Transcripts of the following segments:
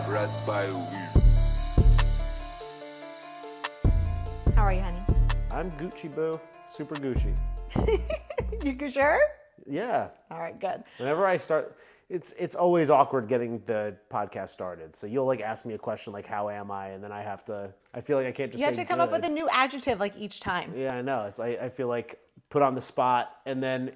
brought by Will. How are you, honey? I'm Gucci, boo. Super Gucci. You sure? Yeah. All right, good. Whenever I start, it's always awkward getting the podcast started. So you'll like ask me a question like, "How am I?" And then I feel like I can't just. You have say to come up good. with a new adjective like each time. Yeah, I know. I feel like put on the spot, and then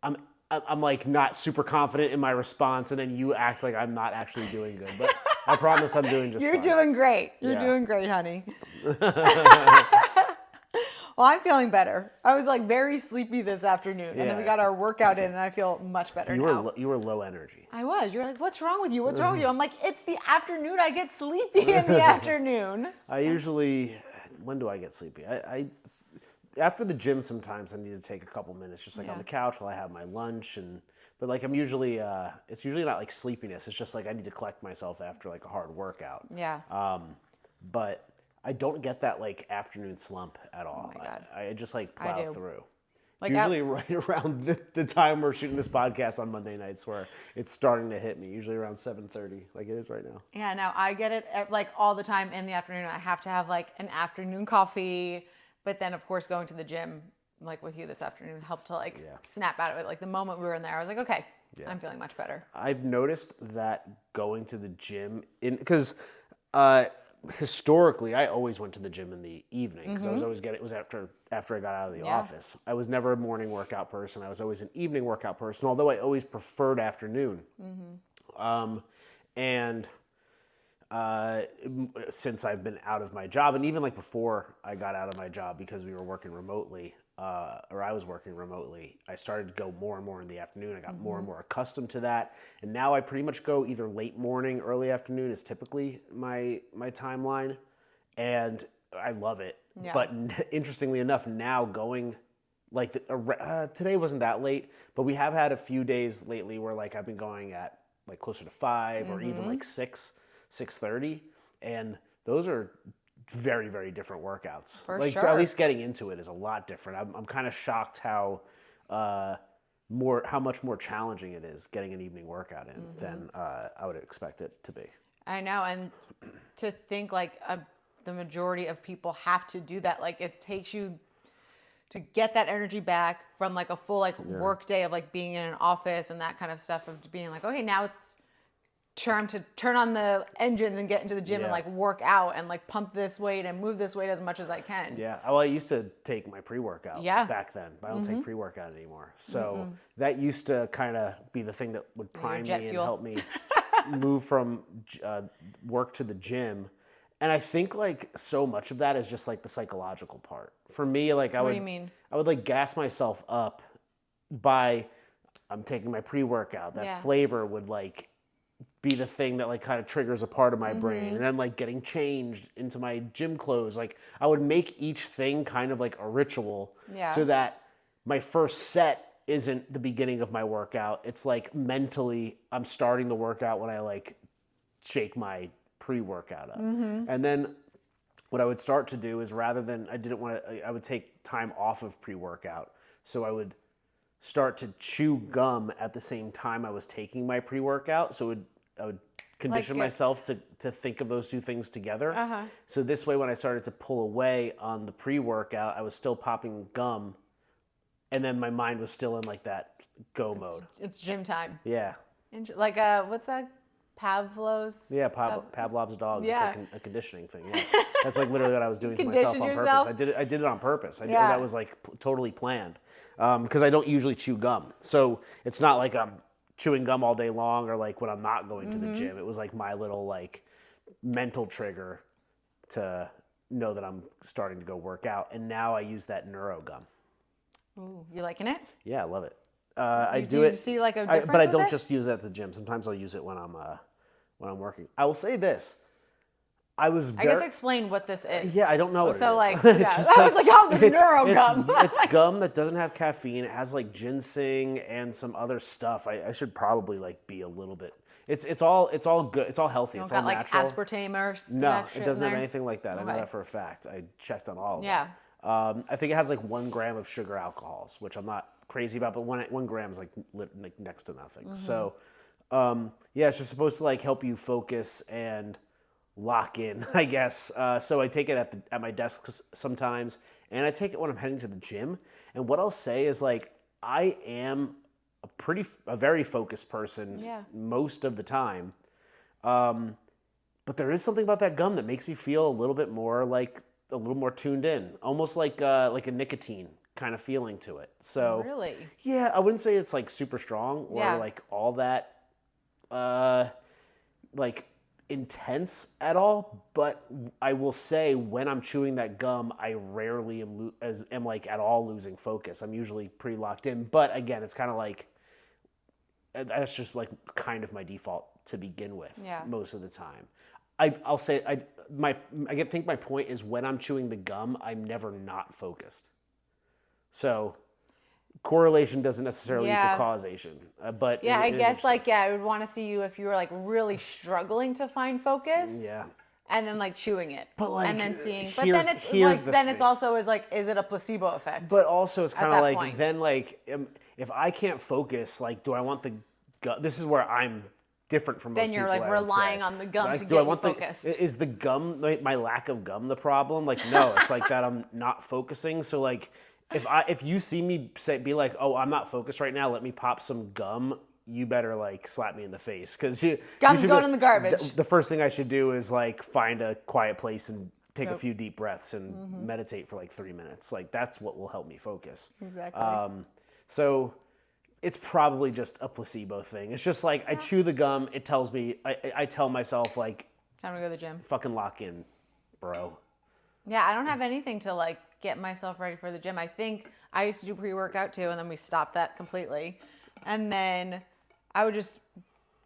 I'm like not super confident in my response, and then you act like I'm not actually doing good. But I promise I'm doing just You're fine. doing great. You're Yeah. doing great, honey. Well, I'm feeling better. I was like very sleepy this afternoon, and then we Yeah. got our workout in, and I feel much better now. You were low energy. I was. You're like, what's wrong with you? What's wrong with you? I'm like, it's the afternoon. I get sleepy in the afternoon. I usually, when do I get sleepy? I after the gym sometimes I need to take a couple minutes just like on the couch while I have my lunch but like I'm usually it's usually not like sleepiness. It's just like I need to collect myself after like a hard workout. Yeah. But I don't get that like afternoon slump at all. Oh my God. I just like I plow do. through. Like Usually right around the time we're shooting this podcast on Monday nights where it's starting to hit me, usually around 7:30 like it is right now. Yeah, no, I get it like all the time in the afternoon. I have to have like an afternoon coffee, but then of course going to the gym like with you this afternoon helped to like snap out of it. Like the moment we were in there, I was like, okay, I'm feeling much better. I've noticed that going to the gym because historically I always went to the gym in the evening because I was always it was after I got out of the office. I was never a morning workout person. I was always an evening workout person, although I always preferred afternoon. Since I've been out of my job, and even like before I got out of my job because we were working remotely, or I was working remotely, I started to go more and more in the afternoon. I got more and more accustomed to that, and now I pretty much go either late morning, early afternoon is typically my timeline, and I love it. Yeah. But interestingly enough, now going like today wasn't that late, but we have had a few days lately where like I've been going at like closer to 5 or even like 6:30, and those are very, very different workouts. For like sure. At least getting into it is a lot different. I'm kind of shocked how much more challenging it is getting an evening workout in than I would expect it to be. I know, and to think like the majority of people have to do that. Like it takes you to get that energy back from like a full like work day of like being in an office and that kind of stuff, of being like, okay, now it's time to turn on the engines and get into the gym and like work out and like pump this weight and move this weight as much as I can. Yeah, well, I used to take my pre-workout back then, but I don't take pre-workout anymore. So that used to kind of be the thing that would prime me and help me move from work to the gym. And I think like so much of that is just like the psychological part. For me, like What do you mean? I would like gas myself up by I'm taking my pre-workout. That flavor would like be the thing that like kind of triggers a part of my brain, and then like getting changed into my gym clothes. Like I would make each thing kind of like a ritual, so that my first set isn't the beginning of my workout. It's like mentally I'm starting the workout when I like shake my pre-workout up, and then what I would start to do is rather than I would take time off of pre-workout, so I would start to chew gum at the same time I was taking my pre-workout. So I would condition myself to think of those two things together. So this way, when I started to pull away on the pre-workout, I was still popping gum, and then my mind was still in like that go mode. It's gym time. Yeah. Like what's that? Pavlov's? Yeah, Pavlov's dog. Yeah. It's like a conditioning thing. Yeah. That's like literally what I was doing to myself on yourself? purpose. I did it on purpose. That was like totally planned because I don't usually chew gum. So it's not like I'm chewing gum all day long or like when I'm not going to the gym. It was like my little like mental trigger to know that I'm starting to go work out. And now I use that neuro gum. Ooh, you liking it? Yeah, I love it. Do you see like a difference but I with don't it? just use it at the gym. Sometimes I'll use it when I'm working. I will say this. I guess explain what this is. Yeah, I don't know what it is. So like, It's just I was like, oh, this neuro gum. It's gum that doesn't have caffeine. It has like ginseng and some other stuff. I should probably like be a little bit. It's all good. It's all healthy. It's all got natural. like aspartame or No, shit it doesn't in have there? anything like that. I know Okay. that for a fact. I checked on all of Yeah. them. I think it has like 1 gram of sugar alcohols, which I'm not crazy about, but 1 gram is like next to nothing. So Yeah, it's just supposed to like help you focus and lock in, I guess. So I take it at my desk sometimes, and I take it when I'm heading to the gym. And what I'll say is like I am a very focused person most of the time. But there is something about that gum that makes me feel a little bit more like a little more tuned in, almost like a nicotine kind of feeling to it. So Really? yeah, I wouldn't say it's like super strong or like all that like intense at all, but I will say when I'm chewing that gum, I rarely am like at all losing focus. I'm usually pretty locked in, but again, it's kind of like that's just like kind of my default to begin with most of the time. I'll say I think my point is when I'm chewing the gum, I'm never not focused. So correlation doesn't necessarily equal causation, but I guess like I would want to see you if you were like really struggling to find focus. Yeah. And then like chewing it, but like, and then seeing. But then it's like then it's also is like, is it a placebo effect? But also it's kind of like point? Then like if I can't focus, like do I want the gum? This is where I'm different from most then you're people, like relying on the gum like, to do get I want you focused. Is the gum like, my lack of gum the problem? Like no, it's like that I'm not focusing. So like if you see me be like, oh, I'm not focused right now, let me pop some gum, you better like slap me in the face because gum's going in the garbage. The first thing I should do is like find a quiet place and take a few deep breaths and meditate for like 3 minutes. Like that's what will help me focus. Exactly. So it's probably just a placebo thing. It's just like I chew the gum. It tells me, I tell myself like, time to go to the gym. Fucking lock in, bro. Yeah, I don't have anything to like get myself ready for the gym. I think I used to do pre-workout too, and then we stopped that completely. And then I would just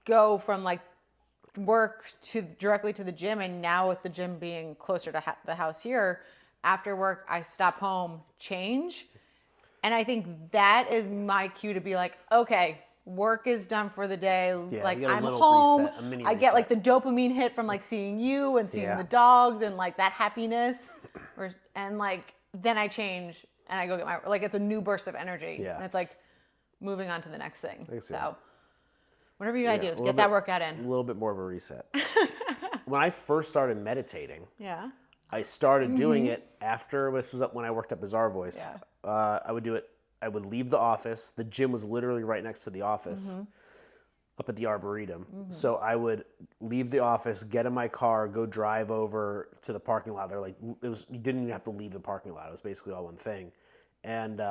go from like work to directly to the gym. And now with the gym being closer to the house here, after work, I stop home, change. And I think that is my cue to be like, okay, work is done for the day. Yeah, like I'm home. Reset, a mini I reset. get like the dopamine hit from like seeing you and seeing the dogs and like that happiness. And like, then I change and I go get my, like it's a new burst of energy. Yeah. And it's like moving on to the next thing. Thanks, So whatever you gotta do, get that workout in. A little bit more of a reset. When I first started meditating, I started doing it after, this was when I worked at Bizarre Voice. I would do it, I would leave the office. The gym was literally right next to the office up at the Arboretum. So I would leave the office, get in my car, go drive over to the parking lot. They're like, you didn't even have to leave the parking lot. It was basically all one thing. And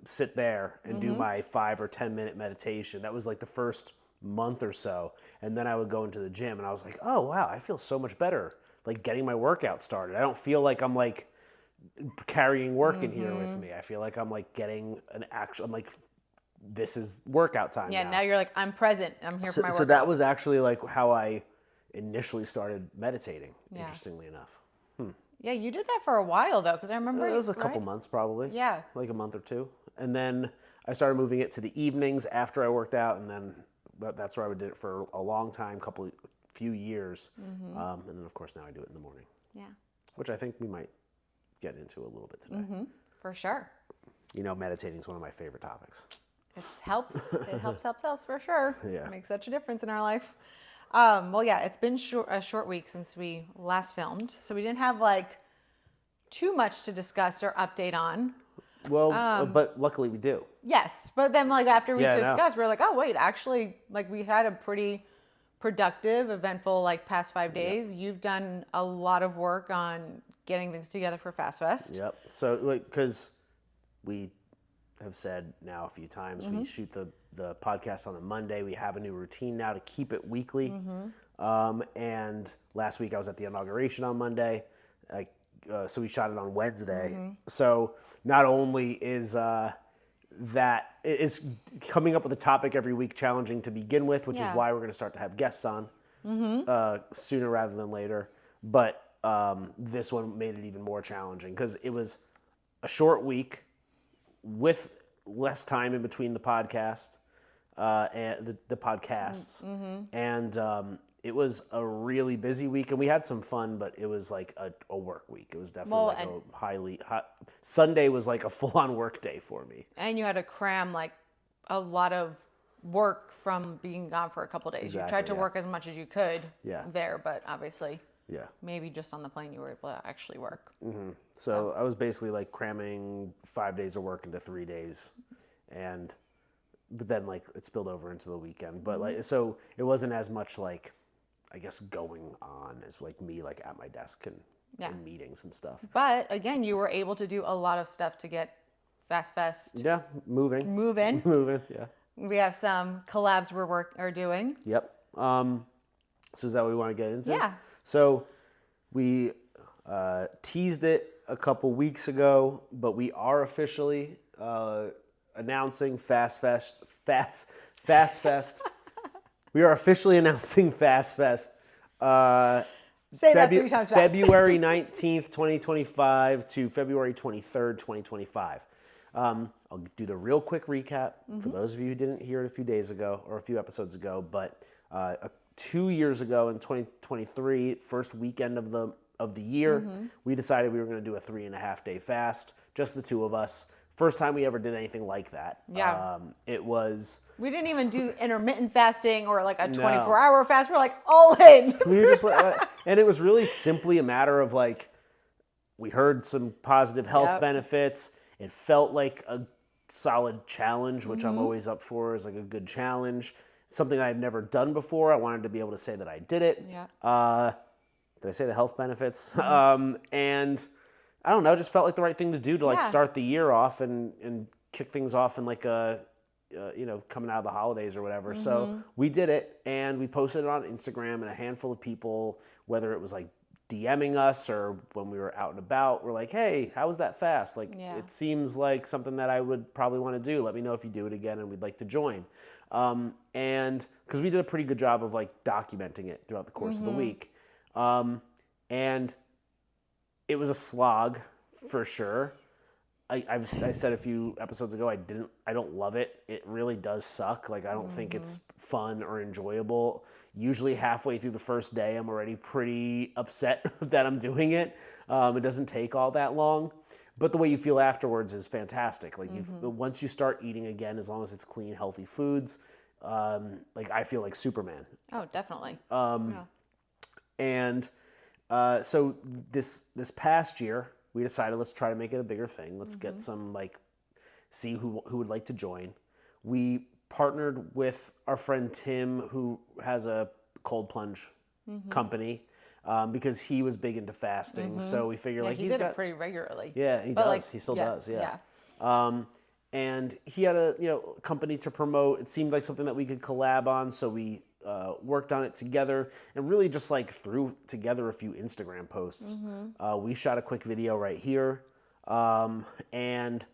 sit there and do my 5 or 10 minute meditation. That was like the first month or so. And then I would go into the gym and I was like, oh wow, I feel so much better like getting my workout started. I don't feel like I'm like carrying work in here with me. I feel like I'm like getting an actual, I'm like, this is workout time now you're like, I'm present. I'm here for my workout. So that was actually like how I initially started meditating, interestingly enough. Yeah, you did that for a while though, because I remember it was a couple months probably. Yeah. Like a month or two. And then I started moving it to the evenings after I worked out, and then that's where I did it for a long time, few years. And then of course now I do it in the morning. Yeah. Which I think we might get into a little bit today. For sure. You know, meditating is one of my favorite topics. It helps. It helps for sure. Yeah. It makes such a difference in our life. Well, yeah, it's been a short week since we last filmed, so we didn't have like too much to discuss or update on. Well, but luckily we do. Yes, but then like after we discussed, we were like, oh wait, actually, like we had a pretty productive, eventful like past 5 days. Yep. You've done a lot of work on getting things together for Fast Fest. Yep. So like, because we have said now a few times, we shoot the podcast on a Monday. We have a new routine now to keep it weekly. And last week I was at the inauguration on Monday. So we shot it on Wednesday. So not only is that is coming up with a topic every week challenging to begin with, which is why we're going to start to have guests on sooner rather than later. But this one made it even more challenging because it was a short week with less time in between the podcast and the podcasts. And it was a really busy week, and we had some fun, but it was like a work week. It was definitely Sunday was like a full-on work day for me. And you had to cram like a lot of work from being gone for a couple days. Exactly, you tried to yeah. work as much as you could Yeah. there, but obviously Yeah. maybe just on the plane you were able to actually work. So I was basically like cramming 5 days of work into 3 days, but then like it spilled over into the weekend. But like so it wasn't as much like I guess going on as like me like at my desk and in meetings and stuff. But again, you were able to do a lot of stuff to get Fest. Yeah, moving. Moving. Yeah. We have some collabs we're doing. Yep. So is that what we want to get into? Yeah. So we teased it a couple weeks ago, but we are officially announcing Fast Fest. We are officially announcing Fast Fest. Say that 3 times fast. February 19th, 2025 to February 23rd, 2025. I'll do the real quick recap for those of you who didn't hear it a few days ago or a few episodes ago. But 2 years ago in 2023, first weekend of the year, we decided we were going to do a 3.5-day fast, just the two of us. First time we ever did anything like that. Yeah. It was. We didn't even do intermittent fasting or like a 24-hour fast. We're like all in. We were just like, and it was really simply a matter of like, we heard some positive health benefits. It felt like a solid challenge, which I'm always up for, is like a good challenge. Something I had never done before. I wanted to be able to say that I did it. Yeah. Did I say the health benefits? And I don't know, just felt like the right thing to do to like start the year off and kick things off in like a, coming out of the holidays or whatever. So we did it and we posted it on Instagram, and a handful of people, whether it was like DMing us or when we were out and about, were like, hey, how was that fast? Like, it seems like something that I would probably want to do. Let me know if you do it again and we'd like to join. And because we did a pretty good job of like documenting it throughout the course of the week. And it was a slog for sure. I said a few episodes ago, I don't love it. It really does suck. Like, I don't think it's fun or enjoyable. Usually halfway through the first day, I'm already pretty upset that I'm doing it. It doesn't take all that long, but the way you feel afterwards is fantastic. Like once you start eating again, as long as it's clean, healthy foods, like I feel like Superman. Oh, definitely. And so this past year, we decided let's try to make it a bigger thing. Let's get some see who would like to join. We partnered with our friend Tim, who has a cold plunge company, because he was big into fasting. So we figured he did it pretty regularly. Yeah, he does. Like, he still does. Yeah. And he had a company to promote. It seemed like something that we could collab on. So we worked on it together and really just like threw together a few Instagram posts. We shot a quick video right here, and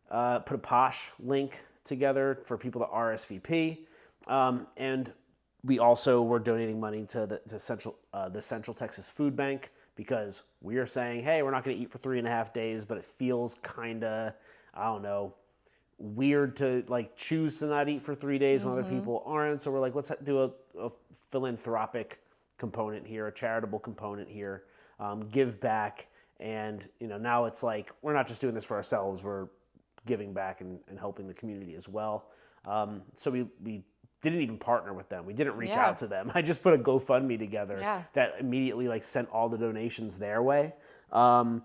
put a Posh link together for people to RSVP. And we also were donating money to the Central Texas Food Bank, because we are saying, hey, we're not going to eat for 3.5 days, but it feels kind of, I don't know, weird to like choose to not eat for 3 days when other people aren't. So we're like, let's do a philanthropic component here, a charitable component here, give back. And now it's like, we're not just doing this for ourselves, we're giving back and helping the community as well. So we didn't even partner with them. We didn't reach out to them. I just put a GoFundMe together that immediately like sent all the donations their way. I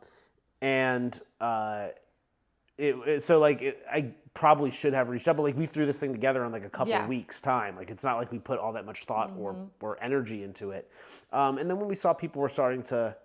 probably should have reached out, but like we threw this thing together in like a couple of weeks time. Like it's not like we put all that much thought or energy into it. And then when we saw people were starting to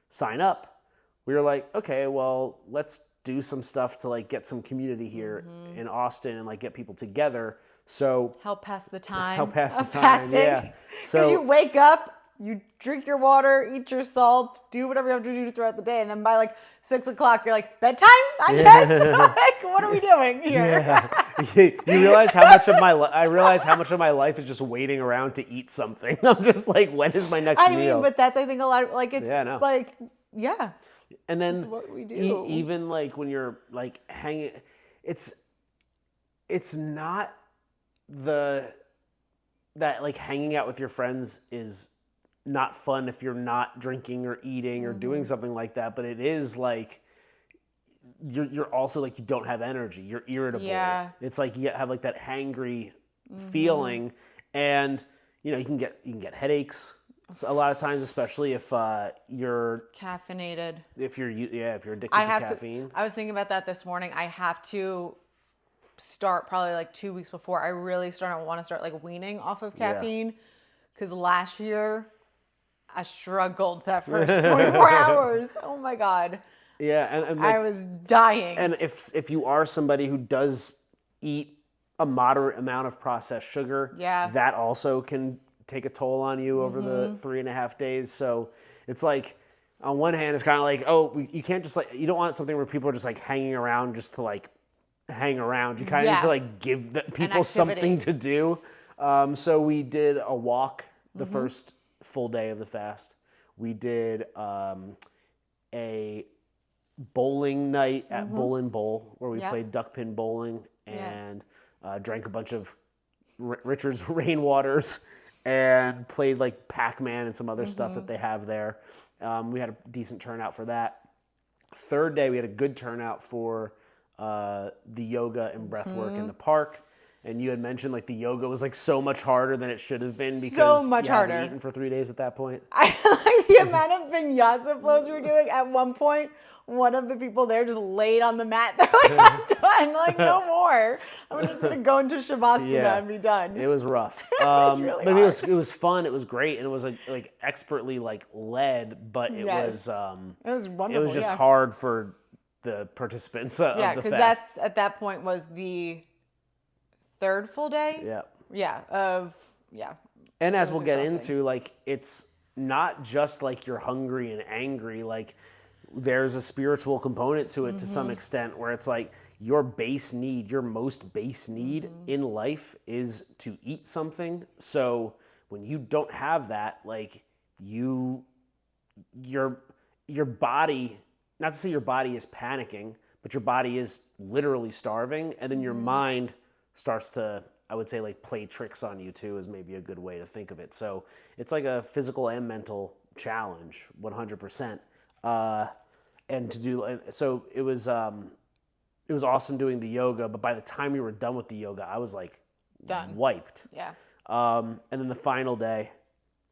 sign up, we were like, okay, well, let's do some stuff to like get some community here in Austin and like get people together. So help pass the time. Fasting. Yeah. So you wake up, you drink your water, eat your salt, do whatever you have to do throughout the day, and then by like 6 o'clock, you're like, bedtime, I guess. Like, what are we doing here? Yeah. You realize how much of my life is just waiting around to eat something. I'm just like, when is my next meal? I mean, but that's, I think, a lot of like, it's like, and then that's what we do. Even like when you're like hanging, it's not that like hanging out with your friends is not fun if you're not drinking or eating or doing something like that, but it is like you're also like, you don't have energy, you're irritable. It's like you have like that hangry feeling, and you can get headaches. So a lot of times, especially if you're caffeinated. If you're addicted to caffeine. I was thinking about that this morning. I have to start probably like 2 weeks before I really want to start like weaning off of caffeine, because last year I struggled that first 24 hours. Oh my God. Yeah, and I was dying. And if you are somebody who does eat a moderate amount of processed sugar, that also can take a toll on you over the 3.5 days. So it's like, on one hand, it's kind of like, oh, you can't just you don't want something where people are just like hanging around just to like hang around. You kind of need to like give people something to do. So we did a walk the first full day of the fast. We did a bowling night at Bull and Bowl, where we played duck pin bowling and drank a bunch of Richard's Rainwaters and played like Pac-Man and some other stuff that they have there. We had a decent turnout for that. Third day, we had a good turnout for the yoga and breath work in the park. And you had mentioned like the yoga was like so much harder than it should have been because so much you harder. hadn't eaten for 3 days at that point. I like the amount of vinyasa flows we were doing. At one point, one of the people there just laid on the mat. They're like, I'm done. Like, no more. I'm just going to go into Shavasana and be done. It was rough. It was really hard. It was fun. It was great. And it was like expertly like led, but it was wonderful. It was just hard for the participants of the fast. Yeah, because that's at that point was the third full day. And as we'll get into, like, it's not just like you're hungry and angry. Like, there's a spiritual component to it to some extent, where it's like your most base need in life is to eat something. So when you don't have that, like, your body, not to say your body is panicking, but your body is literally starving, and then your mind starts to, I would say, like, play tricks on you too, is maybe a good way to think of it. So it's like a physical and mental challenge, 100%. And to do, so it was awesome doing the yoga, but by the time we were done with the yoga, I was like done, wiped. Yeah. And then the final day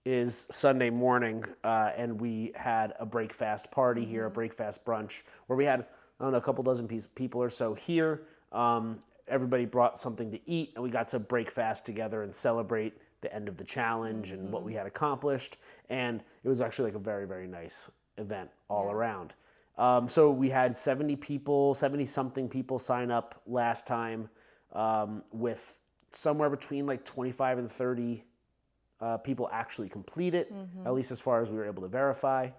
is Sunday morning, and we had a breakfast party here, a breakfast brunch, where we had, I don't know, a couple dozen people or so here. Everybody brought something to eat, and we got to break fast together and celebrate the end of the challenge and what we had accomplished. And it was actually like a very, very nice event all around. So we had 70-something people sign up last time, with somewhere between like 25 and 30 people actually complete it, at least as far as we were able to verify.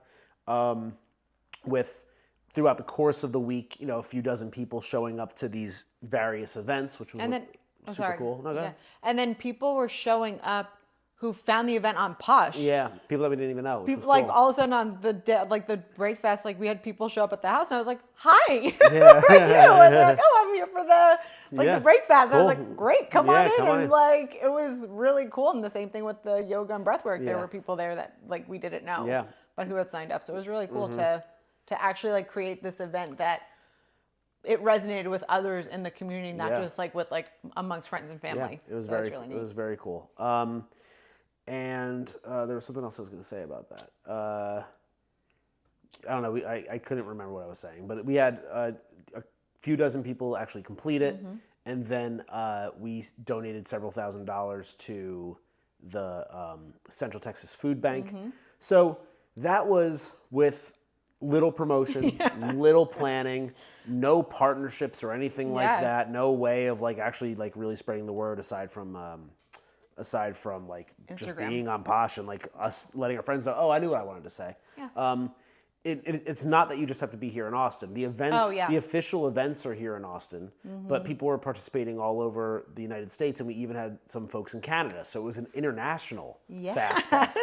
Throughout the course of the week, a few dozen people showing up to these various events, which was super cool. No, go ahead. And then people were showing up who found the event on Push. Yeah, people that we didn't even know. People like all of a sudden on the breakfast, like we had people show up at the house, and I was like, "Hi, Yeah. who are you?" And they're like, "Oh, I'm here for the breakfast." Cool. I was like, "Great, come on in!" Come on and in. like it was really cool. And the same thing with the yoga and breathwork. There Yeah. were people there that like we didn't know, Yeah. but who had signed up. So it was really cool to actually like create this event that it resonated with others in the community, not just like with like amongst friends and family. Yeah, it was really neat. It was very cool. And there was something else I was going to say about that. I don't know. I couldn't remember what I was saying, but we had a few dozen people actually complete it, and then we donated several $1,000s to the Central Texas Food Bank. So that was with little promotion, little planning, no partnerships or anything like that. No way of like actually like really spreading the word aside from like Instagram. Just being on Posh and like us letting our friends know, oh, I knew what I wanted to say. Yeah. It's not that you just have to be here in Austin. The events, the official events are here in Austin, but people were participating all over the United States, and we even had some folks in Canada. So it was an international fast,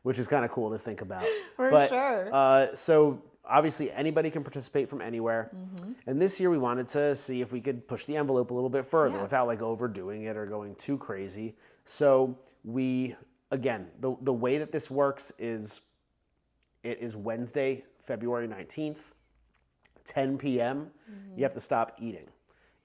which is kind of cool to think about. For sure. So obviously anybody can participate from anywhere. And this year we wanted to see if we could push the envelope a little bit further without like overdoing it or going too crazy. So we, again, the way that this works is it is Wednesday, February 19th, 10 p.m. You have to stop eating.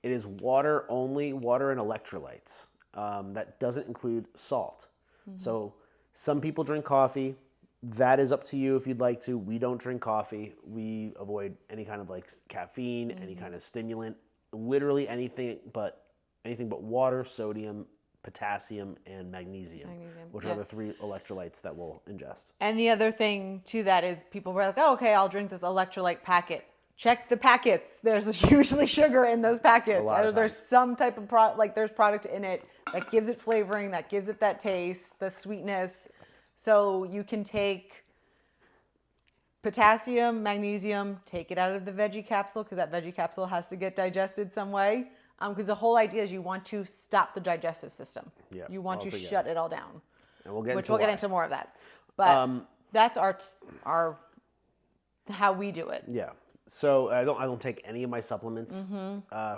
It is water only, water and electrolytes. That doesn't include salt. So some people drink coffee. That is up to you if you'd like to. We don't drink coffee. We avoid any kind of like caffeine, any kind of stimulant, literally anything but water, sodium, potassium, and magnesium, which are the 3 electrolytes that we'll ingest. And the other thing to that is people were like, oh, okay, I'll drink this electrolyte packet. Check the packets. There's usually sugar in those packets. There's some type of there's product in it that gives it flavoring, that gives it that taste, the sweetness. So you can take potassium, magnesium, take it out of the veggie capsule because that veggie capsule has to get digested some way. Because the whole idea is you want to stop the digestive system. Yeah, you want to shut it all down. And we'll get into more of that. But that's our how we do it. Yeah. So I don't take any of my supplements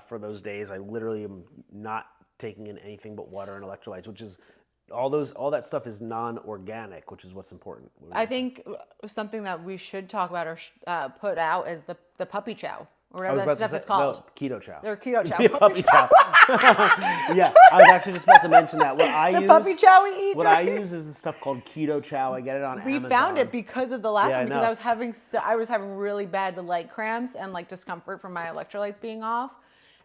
for those days. I literally am not taking in anything but water and electrolytes, which is all that stuff is non-organic, which is what's important. I think something that we should talk about or put out is the puppy chow. Or whatever that stuff is called. No, keto chow. They're keto chow. Puppy chow. Yeah, I was actually just about to mention that. Puppy chow we eat. What I use is the stuff called keto chow. I get it on Amazon. We found it because of the last one because I was having really bad like cramps and like discomfort from my electrolytes being off.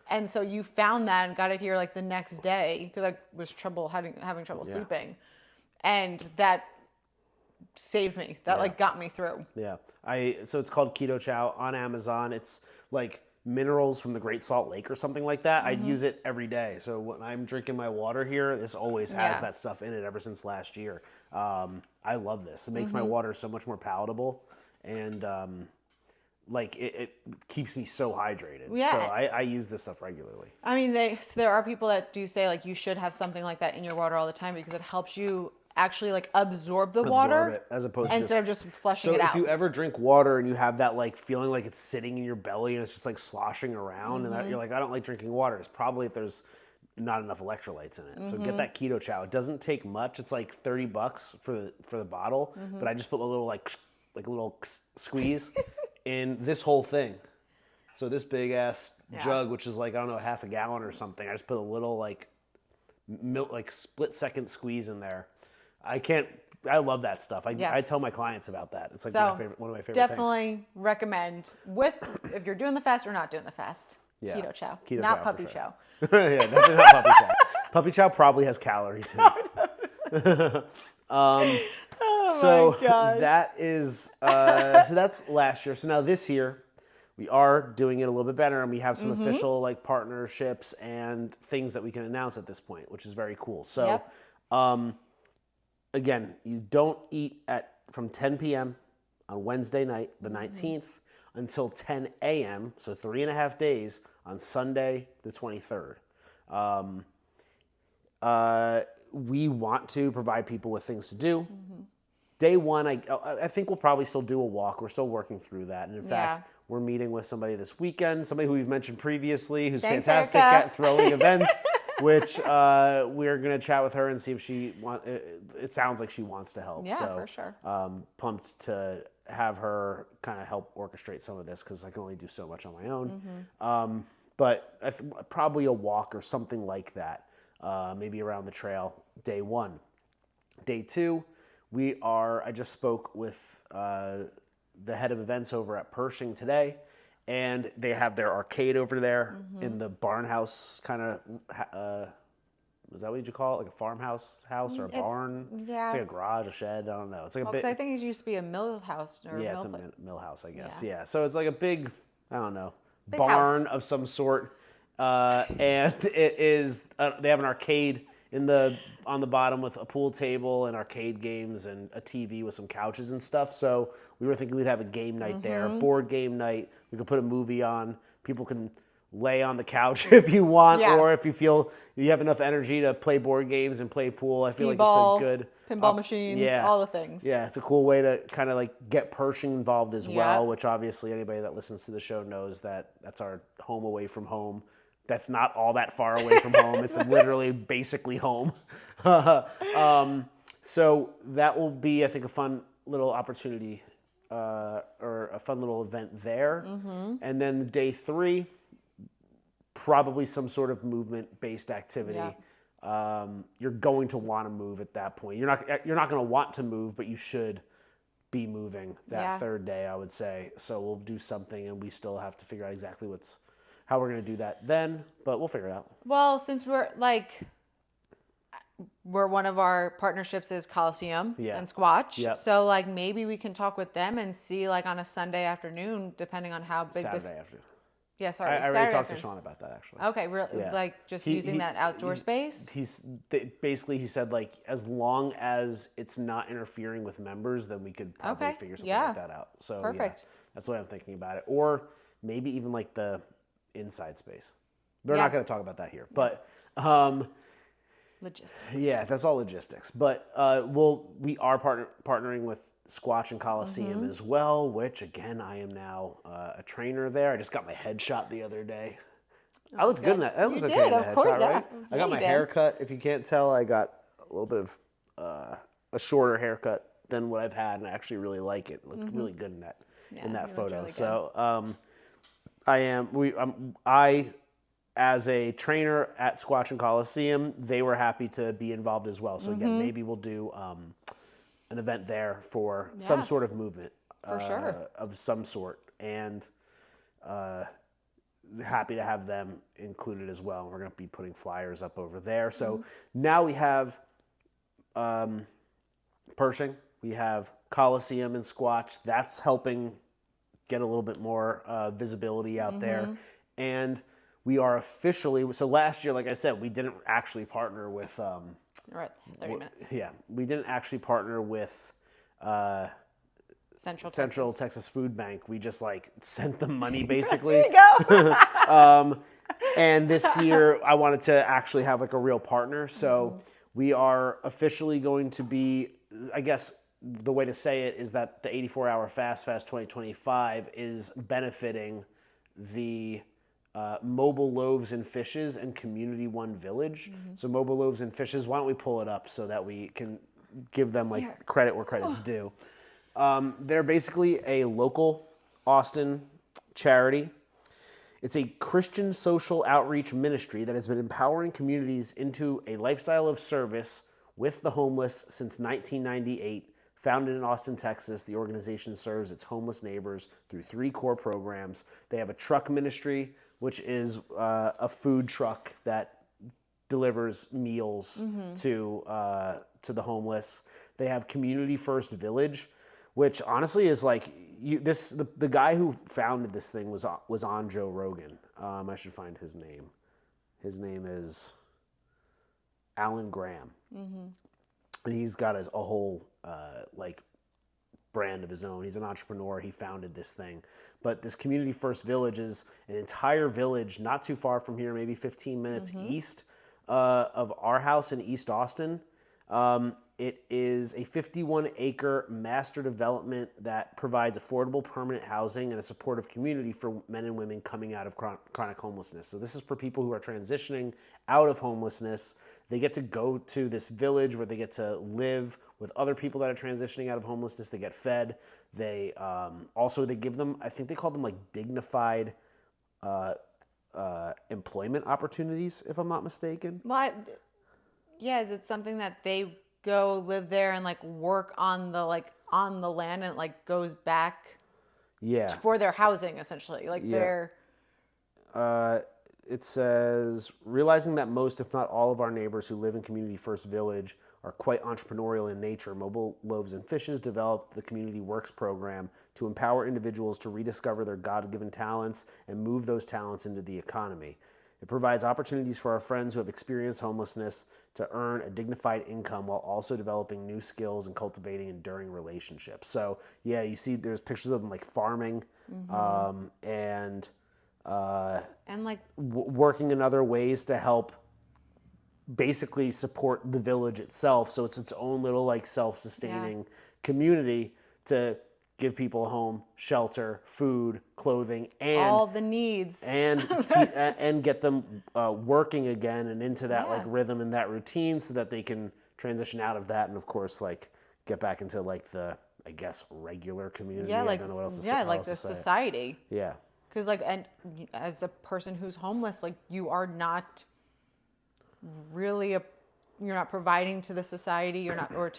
And so you found that and got it here like the next day because I was having trouble sleeping. And that saved me. That like got me through. Yeah. So it's called Keto Chow on Amazon. It's like minerals from the Great Salt Lake or something like that. I'd use it every day. So when I'm drinking my water here, this always has that stuff in it ever since last year. I love this. It makes my water so much more palatable and like it keeps me so hydrated. Yeah. So I use this stuff regularly. I mean, there are people that do say like you should have something like that in your water all the time because it helps you actually like absorb the water it, as opposed instead of just flushing it out. So if you ever drink water and you have that like feeling like it's sitting in your belly and it's just like sloshing around and that, you're like, I don't like drinking water. It's probably there's not enough electrolytes in it. So get that keto chow. It doesn't take much. It's like $30 for the bottle, but I just put a little like a little squeeze in this whole thing. So this big ass jug, which is like, I don't know, half a gallon or something. I just put a little like milk, like split second squeeze in there. I love that stuff. I tell my clients about that. It's like one of my favorite things. Definitely recommend if you're doing the fast or not doing the fast. Yeah. Keto chow. Not puppy chow. Yeah, definitely not puppy chow. Puppy chow probably has calories in it. So that is so that's last year. So now this year we are doing it a little bit better and we have some official like partnerships and things that we can announce at this point, which is very cool. So again, you don't eat from 10 p.m. on Wednesday night, the 19th, until 10 a.m., so 3.5 days, on Sunday, the 23rd. We want to provide people with things to do. Day one, I think we'll probably still do a walk. We're still working through that. And in fact, we're meeting with somebody this weekend, somebody who we've mentioned previously, who's fantastic at throwing events. Which we're going to chat with her and see if she wants. It sounds like she wants to help. Yeah, for sure. Pumped to have her kind of help orchestrate some of this because I can only do so much on my own. But probably a walk or something like that, maybe around the trail, day one. Day two, I just spoke with the head of events over at Pershing today. And they have their arcade over there in the barn house kind of, is that what you call it? Like a farmhouse house or a barn? Yeah. It's like a garage, a shed, I don't know. It's like a big. I think it used to be a mill house. It's a mill house, I guess. Yeah. So it's like a big, I don't know, barn of some sort. And it is, they have an arcade on the bottom with a pool table and arcade games and a TV with some couches and stuff. So we were thinking we'd have a game night there, board game night. We could put a movie on. People can lay on the couch if you want, or if you feel you have enough energy to play board games and play pool. I feel like it's a good pinball machines, all the things. Yeah, it's a cool way to kind of like get Pershing involved as well, which obviously anybody that listens to the show knows that that's our home away from home. That's not all that far away from home. It's literally basically home. So that will be, I think, a fun little opportunity or a fun little event there. And then day three, probably some sort of movement-based activity. Yeah. You're going to want to move at that point. You're not going to want to move, but you should be moving that third day, I would say. So we'll do something, and we still have to figure out exactly how we're going to do that then, but we'll figure it out. Well, since we're one of our partnerships is Colosseum and Squatch. Yep. So like maybe we can talk with them and see like on a Sunday afternoon, depending on how big Saturday afternoon. Yeah, sorry. I already talked to Sean about that, actually. Okay, like just using that outdoor space? Basically, he said, like, as long as it's not interfering with members, then we could probably figure something like that out. So, perfect. That's the way I'm thinking about it. Or maybe even, like, the inside space. We're not going to talk about that here. But, logistics. Yeah, that's all logistics. But we are partnering with Squatch and Colosseum as well, which, again, I am now a trainer there. I just got my headshot the other day. I looked good in that. That was okay in the headshot, right? I got my haircut. If you can't tell, I got a little bit of a shorter haircut than what I've had, and I actually really like it. It looked really good in that photo. Really so I as a trainer at Squatch and Colosseum, they were happy to be involved as well. So again, maybe we'll do an event there for some sort of movement of some sort, and happy to have them included as well. We're going to be putting flyers up over there. So now we have Pershing, we have Colosseum and Squatch. That's helping get a little bit more visibility out there. And we are officially, so last year, like I said, we didn't actually partner with... We're at 30 minutes. Yeah, we didn't actually partner with Central Texas Food Bank. We just like sent them money basically. There you go. And this year I wanted to actually have like a real partner. So we are officially going to be, I guess the way to say it is that the 84-hour Fast 2025 is benefiting the Mobile Loaves and Fishes and Community One Village. So Mobile Loaves and Fishes, why don't we pull it up so that we can give them like credit where credit's due. They're basically a local Austin charity. It's a Christian social outreach ministry that has been empowering communities into a lifestyle of service with the homeless since 1998. Founded in Austin, Texas, the organization serves its homeless neighbors through 3 core programs. They have a truck ministry, which is a food truck that delivers meals to the homeless. They have Community First Village, which honestly is like the guy who founded this thing was on Joe Rogan. I should find his name. His name is Alan Graham, and he's got a whole like brand of his own. He's an entrepreneur. He founded this thing. But this Community First Village is an entire village not too far from here, maybe 15 minutes east of our house in East Austin. It is a 51-acre master development that provides affordable permanent housing and a supportive community for men and women coming out of chronic homelessness. So this is for people who are transitioning out of homelessness. They get to go to this village where they get to live with other people that are transitioning out of homelessness. They get fed. They they give them, I think they call them like dignified employment opportunities, if I'm not mistaken. Is it something that they go live there and like work on the land and it like goes back for their housing essentially? It says, realizing that most, if not all of our neighbors who live in Community First Village are quite entrepreneurial in nature, Mobile Loaves and Fishes developed the Community Works program to empower individuals to rediscover their God-given talents and move those talents into the economy. It provides opportunities for our friends who have experienced homelessness to earn a dignified income while also developing new skills and cultivating enduring relationships. So, yeah, you see there's pictures of them like farming and like working in other ways to help basically support the village itself. So it's its own little like self-sustaining community to give people a home, shelter, food, clothing, and all the needs, and get them working again and into that like rhythm and that routine, so that they can transition out of that and of course like get back into like the, I guess, regular community. I don't know what else to say. Yeah, like the society. Yeah. Because like, and as a person who's homeless, like you are not really you're not providing to the society. You're not, you're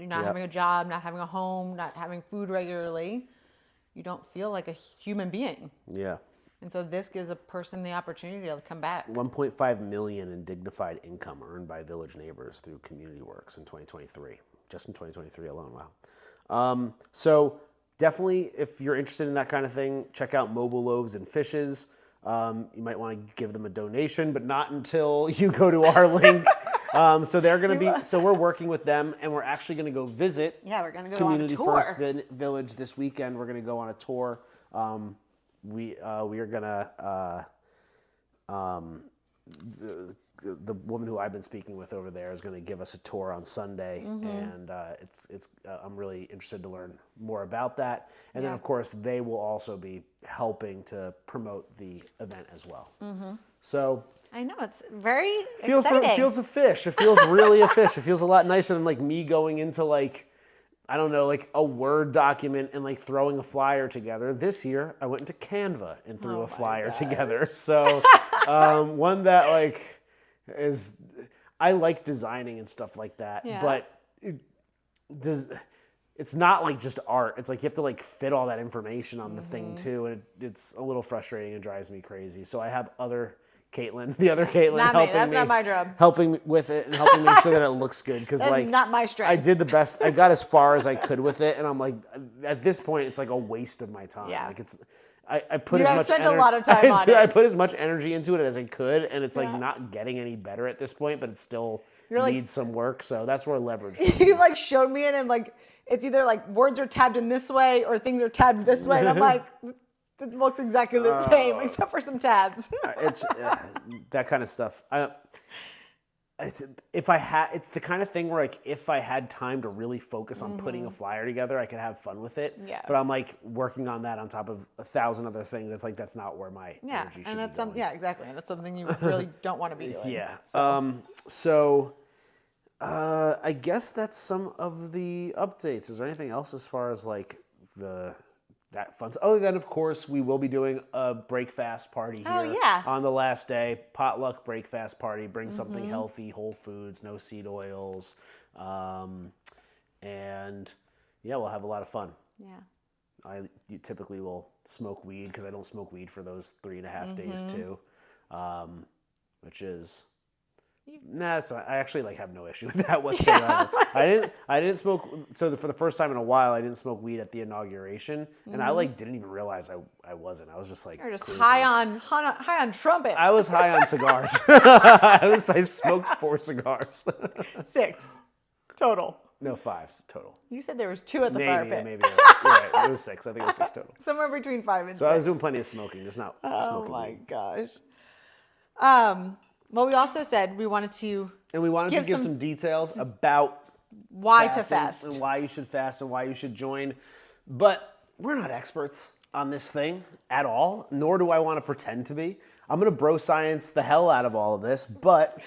not having a job, not having a home, not having food regularly. You don't feel like a human being. Yeah. And so this gives a person the opportunity to come back. 1.5 million in dignified income earned by village neighbors through community works in 2023. Just in 2023 alone. Wow. So definitely, if you're interested in that kind of thing, check out Mobile Loaves and Fishes. You might want to give them a donation, but not until you go to our link. So they're going to be. So we're working with them, and we're actually going to go visit. Yeah, we're going to go Community on a tour. First Village this weekend. We're going to go on a tour. We are gonna the woman who I've been speaking with over there is going to give us a tour on Sunday, and I'm really interested to learn more about that. And then of course they will also be helping to promote the event as well. So I know it's very exciting. It feels a fish. It feels really a fish. It feels a lot nicer than like me going into like, I don't know, like a Word document and like throwing a flyer together. This year, I went into Canva and threw a flyer together. So one that like I like designing and stuff like that, but it's not like just art. It's like you have to like fit all that information on the thing too, and it's a little frustrating and drives me crazy. So I have the other Katelyn That's not my job. helping me with it and helping make sure that it looks good. Because like not my strength. I did the best. I got as far as I could with it, and I'm like, at this point, it's like a waste of my time. Yeah. Like I put as much. Spent a lot of time on it. I put as much energy into it as I could, and it's like not getting any better at this point, but it still needs some work. So that's where leverage comes You like showed me it, and like it's either like words are tabbed in this way or things are tabbed this way, and I'm like. It looks exactly the same, except for some tabs. It's that kind of stuff. It's the kind of thing where like if I had time to really focus on putting a flyer together, I could have fun with it. Yeah. But I'm like working on that on top of 1,000 other things. It's like that's not where my energy should and that's be going. exactly, and that's something you really don't want to be doing. Yeah. So I guess that's some of the updates. Is there anything else as far as like that fun? Oh, then of course we will be doing a break fast party here on the last day. Potluck break fast party. Bring something healthy, whole foods, no seed oils, and we'll have a lot of fun. Yeah. You typically will smoke weed because I don't smoke weed for those 3.5 days too, which is. I actually like have no issue with that whatsoever. I didn't smoke. So for the first time in a while, I didn't smoke weed at the inauguration, and I like didn't even realize I wasn't. I was just like you're just high on trumpet. I was high on cigars. I smoked 4 cigars. 6 total. No, 5 total. You said there was 2 at the fire pit. Maybe you're right. It was 6. I think it was 6 total. Somewhere between 5 and 6. So I was doing plenty of smoking, just not smoking. Oh my gosh. Well, we also said we wanted to give some details about why to fast and why you should fast and why you should join. But we're not experts on this thing at all, nor do I want to pretend to be. I'm going to bro science the hell out of all of this, but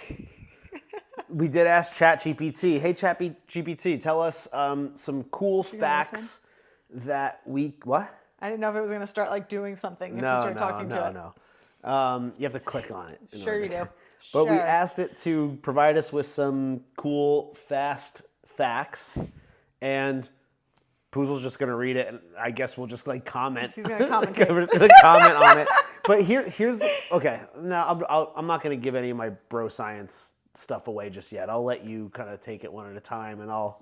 we did ask ChatGPT. Hey, ChatGPT, tell us some cool facts that what? I didn't know if it was going to start like doing something if you start talking to it. No. You have to click on it. Sure you do. But we asked it to provide us with some cool, fast facts, and Poozle's just going to read it, and I guess we'll just like comment. He's going to commentate. We're just going to comment on it. But here's the okay. Now I'm not going to give any of my bro science stuff away just yet. I'll let you kind of take it one at a time, and I'll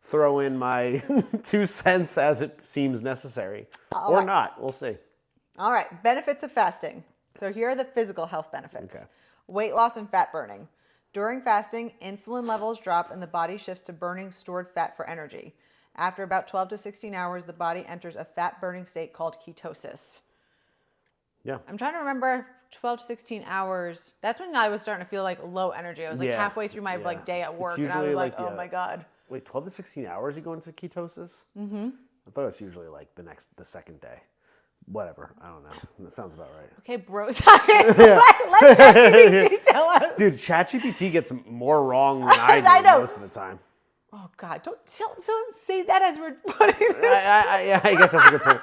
throw in my 2 cents as it seems necessary, or not. We'll see. All right. Benefits of fasting. So here are the physical health benefits. Okay. Weight loss and fat burning. During fasting, insulin levels drop and the body shifts to burning stored fat for energy. After about 12 to 16 hours, the body enters a fat burning state called ketosis. Yeah. I'm trying to remember 12 to 16 hours. That's when I was starting to feel like low energy. I was like halfway through my like day at work, and I was like, oh my God. Wait, 12 to 16 hours you go into ketosis? Mm-hmm. I thought it was usually like the second day. Whatever. I don't know. That sounds about right. Okay, bro science. Let ChatGPT tell us. Dude, ChatGPT gets more wrong than I do most of the time. Oh God! Don't say that as we're putting this. I guess that's a good point.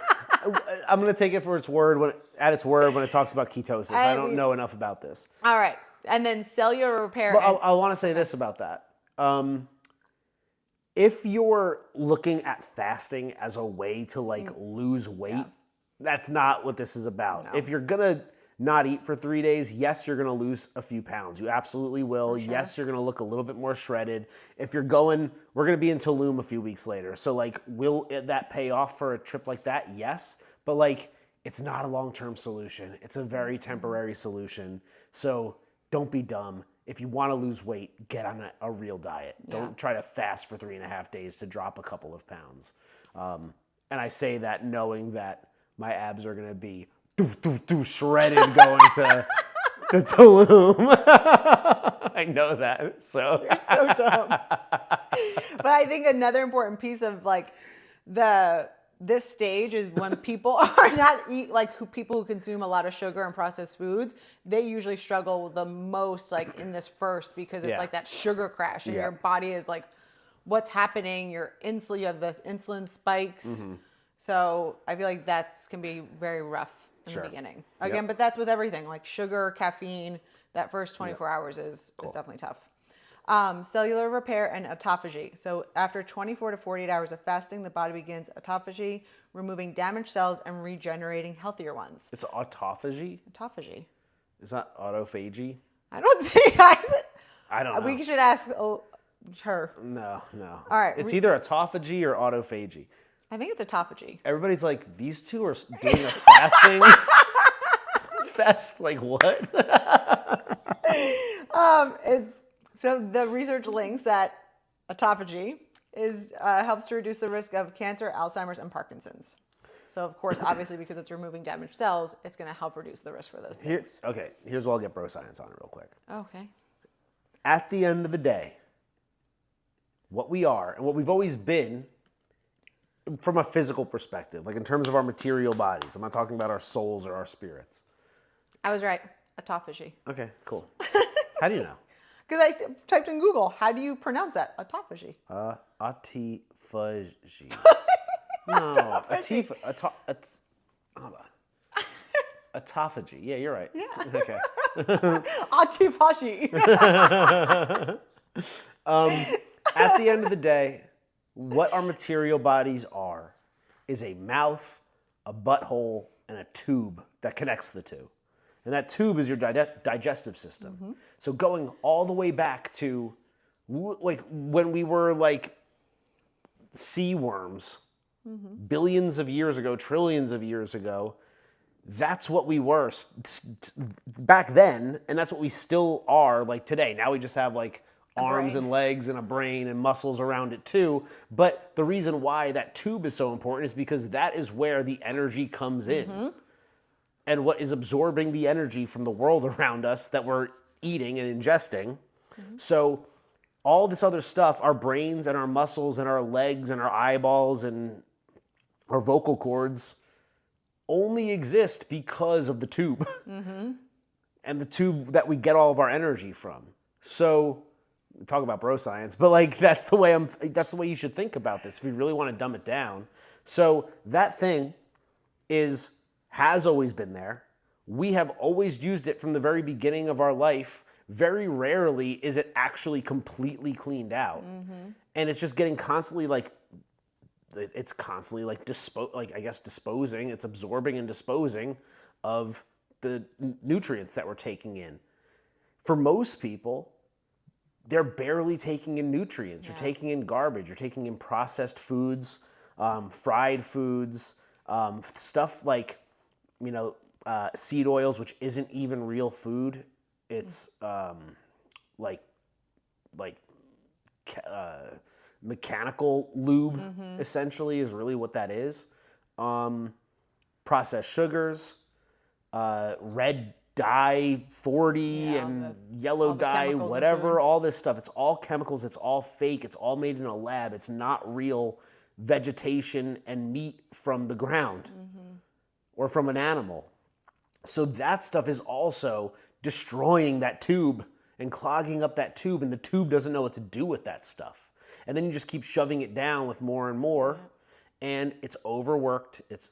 I'm going to take it for its word at its word when it talks about ketosis. I don't know enough about this. All right. And then cellular repair. But I want to say this about that. If you're looking at fasting as a way to like lose weight, that's not what this is about. No. If you're going to not eat for 3 days, yes, you're going to lose a few pounds. You absolutely will. Sure. Yes, you're going to look a little bit more shredded. If you're going, we're going to be in Tulum a few weeks later. So like, will that pay off for a trip like that? Yes. But like, it's not a long-term solution. It's a very temporary solution. So don't be dumb. If you want to lose weight, get on a real diet. Don't try to fast for 3.5 days to drop a couple of pounds. And I say that knowing that my abs are going to be shredded going to Tulum. I know that. So you're so dumb. But I think another important piece of like this stage is when people are not people who consume a lot of sugar and processed foods, they usually struggle the most like in this first because it's like that sugar crash and your body is like, what's happening? Your insulin spikes. Mm-hmm. So I feel like can be very rough in the beginning. Again, but that's with everything like sugar, caffeine. That first 24 hours is definitely tough. Cellular repair and autophagy. So after 24 to 48 hours of fasting, the body begins autophagy, removing damaged cells and regenerating healthier ones. It's autophagy? Autophagy. It's not autophagy? I don't think I don't know. We should ask her. No. All right. It's either autophagy or autophagy. I think it's autophagy. Everybody's like, these two are doing a fasting fest? Like what? So the research links that autophagy helps to reduce the risk of cancer, Alzheimer's, and Parkinson's. So of course, obviously, because it's removing damaged cells, it's going to help reduce the risk for those things. Here's what I'll get bro science on real quick. Okay. At the end of the day, what we are and what we've always been from a physical perspective, like in terms of our material bodies, I'm not talking about our souls or our spirits. I was right. Autophagy. Okay, cool. How do you know? Because I typed in Google, how do you pronounce that? Autophagy. Autophagy. No, hold on. Autophagy. Yeah, you're right. Yeah. Okay. Autophagy. At the end of the day, what our material bodies are is a mouth, a butthole, and a tube that connects the two. And that tube is your digestive system. Mm-hmm. So going all the way back to like when we were like sea worms, billions of years ago, trillions of years ago, that's what we were back then, and that's what we still are like today. Now we just have like arms and legs and a brain and muscles around it too. But the reason why that tube is so important is because that is where the energy comes in. Mm-hmm. And what is absorbing the energy from the world around us that we're eating and ingesting. Mm-hmm. So all this other stuff, our brains and our muscles and our legs and our eyeballs and our vocal cords only exist because of the tube. Mm-hmm. And the tube that we get all of our energy from. So talk about bro science, but like that's the way you should think about this if you really want to dumb it down. So that thing has always been there. We have always used it from the very beginning of our life. Very rarely is it actually completely cleaned out. Mm-hmm. And it's just getting constantly disposing, it's absorbing and disposing of the nutrients that we're taking in. For most people, they're barely taking in nutrients. Yeah. You're taking in garbage. You're taking in processed foods, fried foods, stuff like, seed oils, which isn't even real food. It's mechanical lube, essentially, is really what that is. Processed sugars, red dye 40 and yellow dye, whatever, all this stuff. It's all chemicals. It's all fake. It's all made in a lab. It's not real vegetation and meat from the ground or from an animal. So that stuff is also destroying that tube and clogging up that tube, and the tube doesn't know what to do with that stuff. And then you just keep shoving it down with more and more, and it's overworked. It's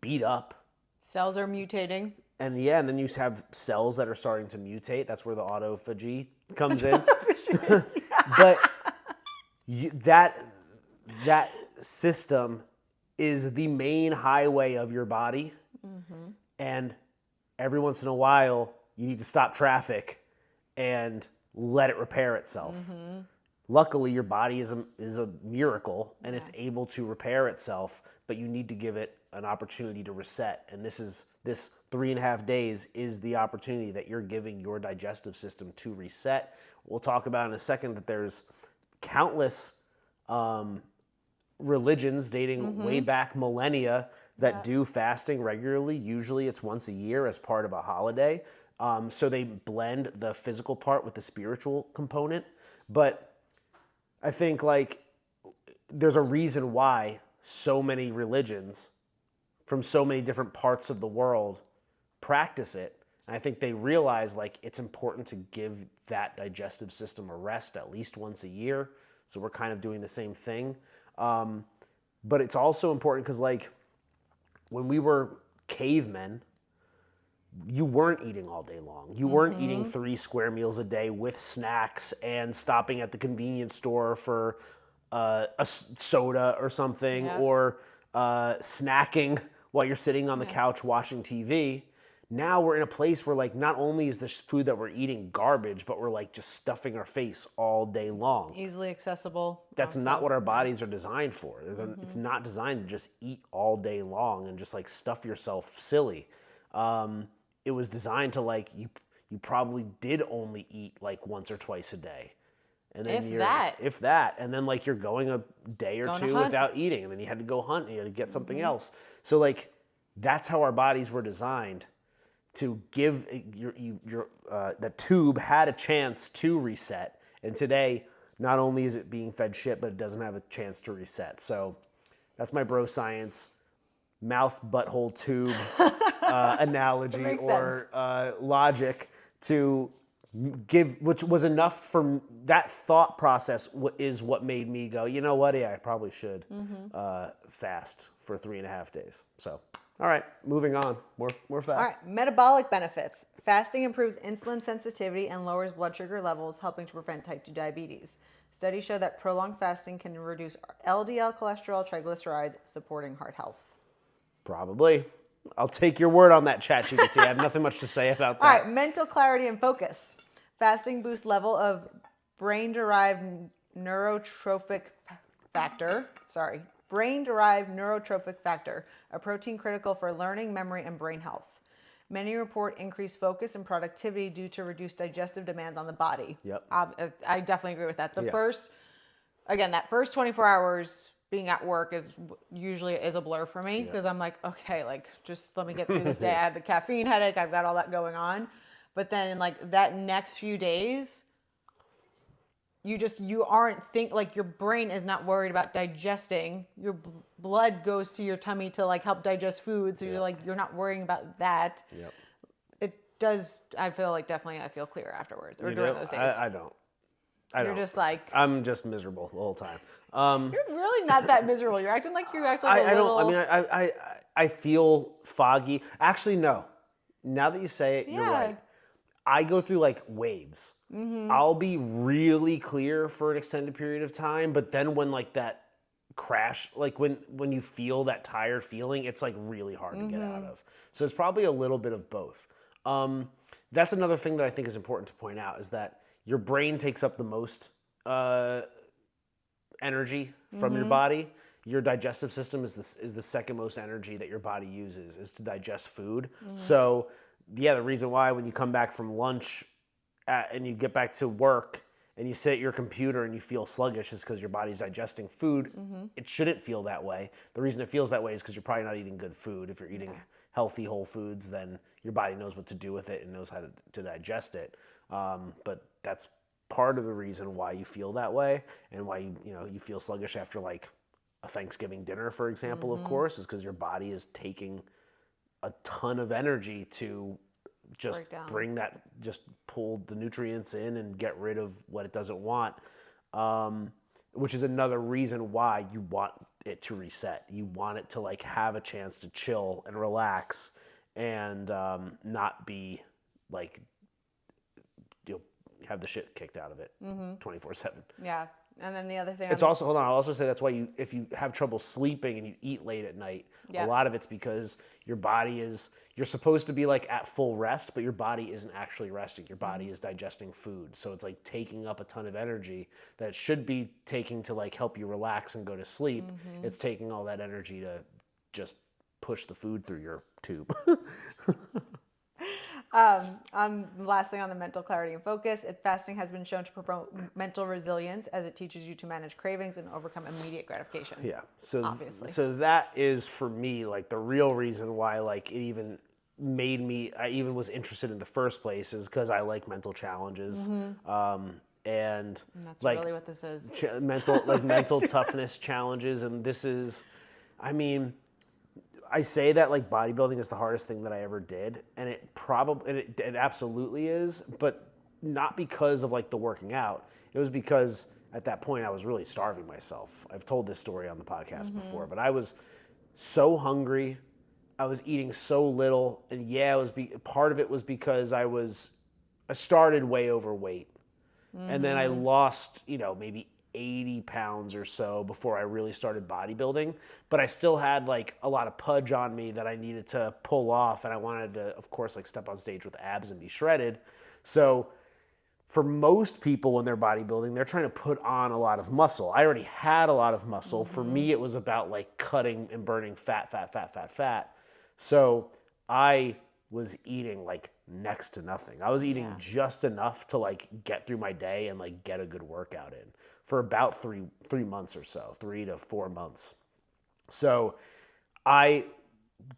beat up. Cells are mutating. And and then you have cells that are starting to mutate. That's where the autophagy comes in. But that system is the main highway of your body. Mm-hmm. And every once in a while, you need to stop traffic and let it repair itself. Mm-hmm. Luckily, your body is a miracle, and it's able to repair itself, but you need to give it an opportunity to reset. And this 3.5 days is the opportunity that you're giving your digestive system to reset. We'll talk about in a second that there's countless religions dating way back millennia that do fasting regularly. Usually it's once a year as part of a holiday. So they blend the physical part with the spiritual component. But I think like there's a reason why so many religions from so many different parts of the world practice it. And I think they realize like it's important to give that digestive system a rest at least once a year. So we're kind of doing the same thing. But it's also important because like when we were cavemen, you weren't eating all day long. You weren't eating 3 square meals a day with snacks and stopping at the convenience store for a soda or something, or snacking while you're sitting on the couch watching TV. Now we're in a place where like not only is the food that we're eating garbage, but we're like just stuffing our face all day long. Easily accessible. That's not what our bodies are designed for. It's not designed to just eat all day long and just like stuff yourself silly. It was designed to like you probably did only eat like once or twice a day. And then if that, and then like you're going a day or two without eating, and then you had to go hunt and you had to get something else. So like that's how our bodies were designed to give that tube had a chance to reset. And today, not only is it being fed shit, but it doesn't have a chance to reset. So that's my bro science mouth butthole tube analogy or logic to give, which was enough for that thought process is what made me go, you know what? Yeah, I probably should fast for 3.5 days. So, all right, moving on. More facts. All right, metabolic benefits. Fasting improves insulin sensitivity and lowers blood sugar levels, helping to prevent type 2 diabetes. Studies show that prolonged fasting can reduce LDL cholesterol, triglycerides, supporting heart health. Probably. I'll take your word on that, ChatGPT. I have nothing much to say about that. All right, mental clarity and focus. Fasting boosts level of brain-derived neurotrophic factor. Brain-derived neurotrophic factor, a protein critical for learning, memory, and brain health. Many report increased focus and productivity due to reduced digestive demands on the body. Yep. I definitely agree with that. That first 24 hours being at work is usually a blur for me because I'm like, okay, like just let me get through this day. I have the caffeine headache. I've got all that going on. But then like that next few days, you aren't like your brain is not worried about digesting. Your blood goes to your tummy to like help digest food. So you're not worrying about that. Yep. It does. I feel like definitely I feel clear afterwards or during those days. I don't. Just like I'm just miserable the whole time. You're really not that miserable. You're acting like I don't. I mean, I feel foggy. Actually, no. Now that you say it, you're right. I go through like waves. I'll be really clear for an extended period of time, but then when like that crash, like when you feel that tired feeling, it's like really hard to get out of. So it's probably a little bit of both. That's another thing that I think is important to point out is that your brain takes up the most energy from your body. Your digestive system is the second most energy that your body uses is to digest food. So the reason why when you come back from lunch and you get back to work and you sit at your computer and you feel sluggish is because your body's digesting food. It shouldn't feel that way. The reason it feels that way is because you're probably not eating good food. If you're eating healthy whole foods, then your body knows what to do with it and knows how to digest it. But that's part of the reason why you feel that way and why you feel sluggish after like a Thanksgiving dinner, for example, of course, is because your body is taking a ton of energy to just just pull the nutrients in and get rid of what it doesn't want. which is another reason why you want it to reset. You want it to like have a chance to chill and relax and not be like, have the shit kicked out of it 24/7. Yeah. And then the other thing, it's also, hold on, I'll also say that's why if you have trouble sleeping and you eat late at night, a lot of it's because your body you're supposed to be like at full rest, but your body isn't actually resting. Your body is digesting food. So it's like taking up a ton of energy that it should be taking to like help you relax and go to sleep. It's taking all that energy to just push the food through your tube. Last thing on the mental clarity and focus, fasting has been shown to promote mental resilience as it teaches you to manage cravings and overcome immediate gratification. Yeah. So obviously. So that is for me like the real reason why like it even made me, I even was interested in the first place is because I like mental challenges. And that's like really what this is. mental toughness challenges. And this is, I mean, I say that like bodybuilding is the hardest thing that I ever did, and it absolutely is, but not because of like the working out. It was because at that point I was really starving myself. I've told this story on the podcast before, but I was so hungry. I was eating so little, and part of it was because I started way overweight, and then I lost maybe 80 pounds or so before I really started bodybuilding, but I still had like a lot of pudge on me that I needed to pull off, and I wanted to, of course, like step on stage with abs and be shredded. So for most people when they're bodybuilding, they're trying to put on a lot of muscle. I already had a lot of muscle. For me, it was about like cutting and burning fat. So I was eating like next to nothing. I was eating just enough to like get through my day and like get a good workout in for about 3 months or so, 3 to 4 months. So I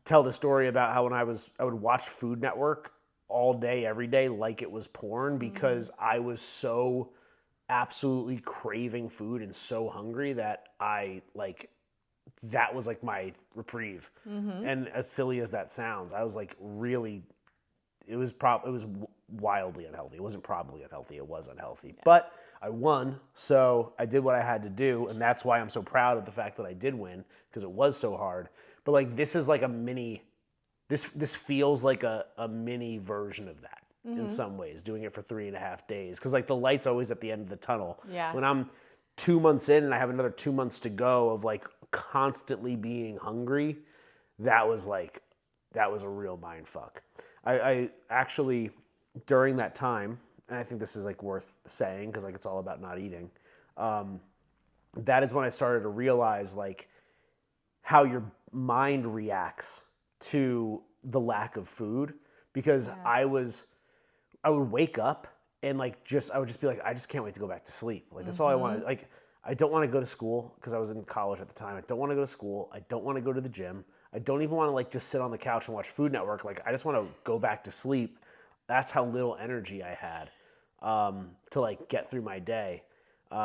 tell the story about how when I would watch Food Network all day, every day, like it was porn, because I was so absolutely craving food and so hungry that that was like my reprieve. And as silly as that sounds, I was like really, it was wildly unhealthy. It wasn't probably unhealthy. It was unhealthy, but I won. So I did what I had to do. And that's why I'm so proud of the fact that I did win, because it was so hard. But like, this is like a mini, this feels like a mini version of that in some ways, doing it for 3.5 days. Cause like the light's always at the end of the tunnel. Yeah. When I'm 2 months in and I have another 2 months to go of like constantly being hungry, that was a real mind fuck. I actually, during that time, and I think this is like worth saying because like it's all about not eating, that is when I started to realize like how your mind reacts to the lack of food, because I would wake up and I would just be like, I just can't wait to go back to sleep. Like that's all I wanted. Like I don't want to go to school because I was in college at the time. I don't want to go to school. I don't want to go to the gym. I don't even want to like just sit on the couch and watch Food Network. Like I just want to go back to sleep. That's how little energy I had to like get through my day,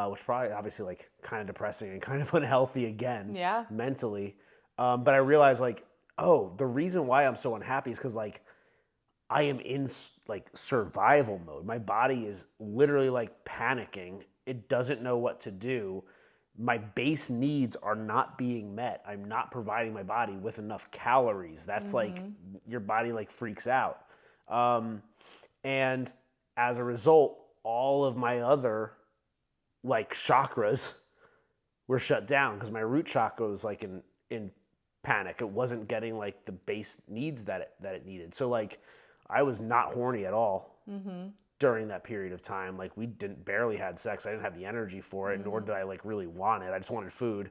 which probably obviously like kind of depressing and kind of unhealthy again, mentally. But I realized like, oh, the reason why I'm so unhappy is because like I am in like survival mode. My body is literally like panicking. It doesn't know what to do. My base needs are not being met. I'm not providing my body with enough calories. That's like your body like freaks out. And as a result, all of my other like chakras were shut down because my root chakra was like in panic. It wasn't getting like the base needs that it needed. So like I was not horny at all during that period of time. Like we barely had sex. I didn't have the energy for it, nor did I like really want it. I just wanted food.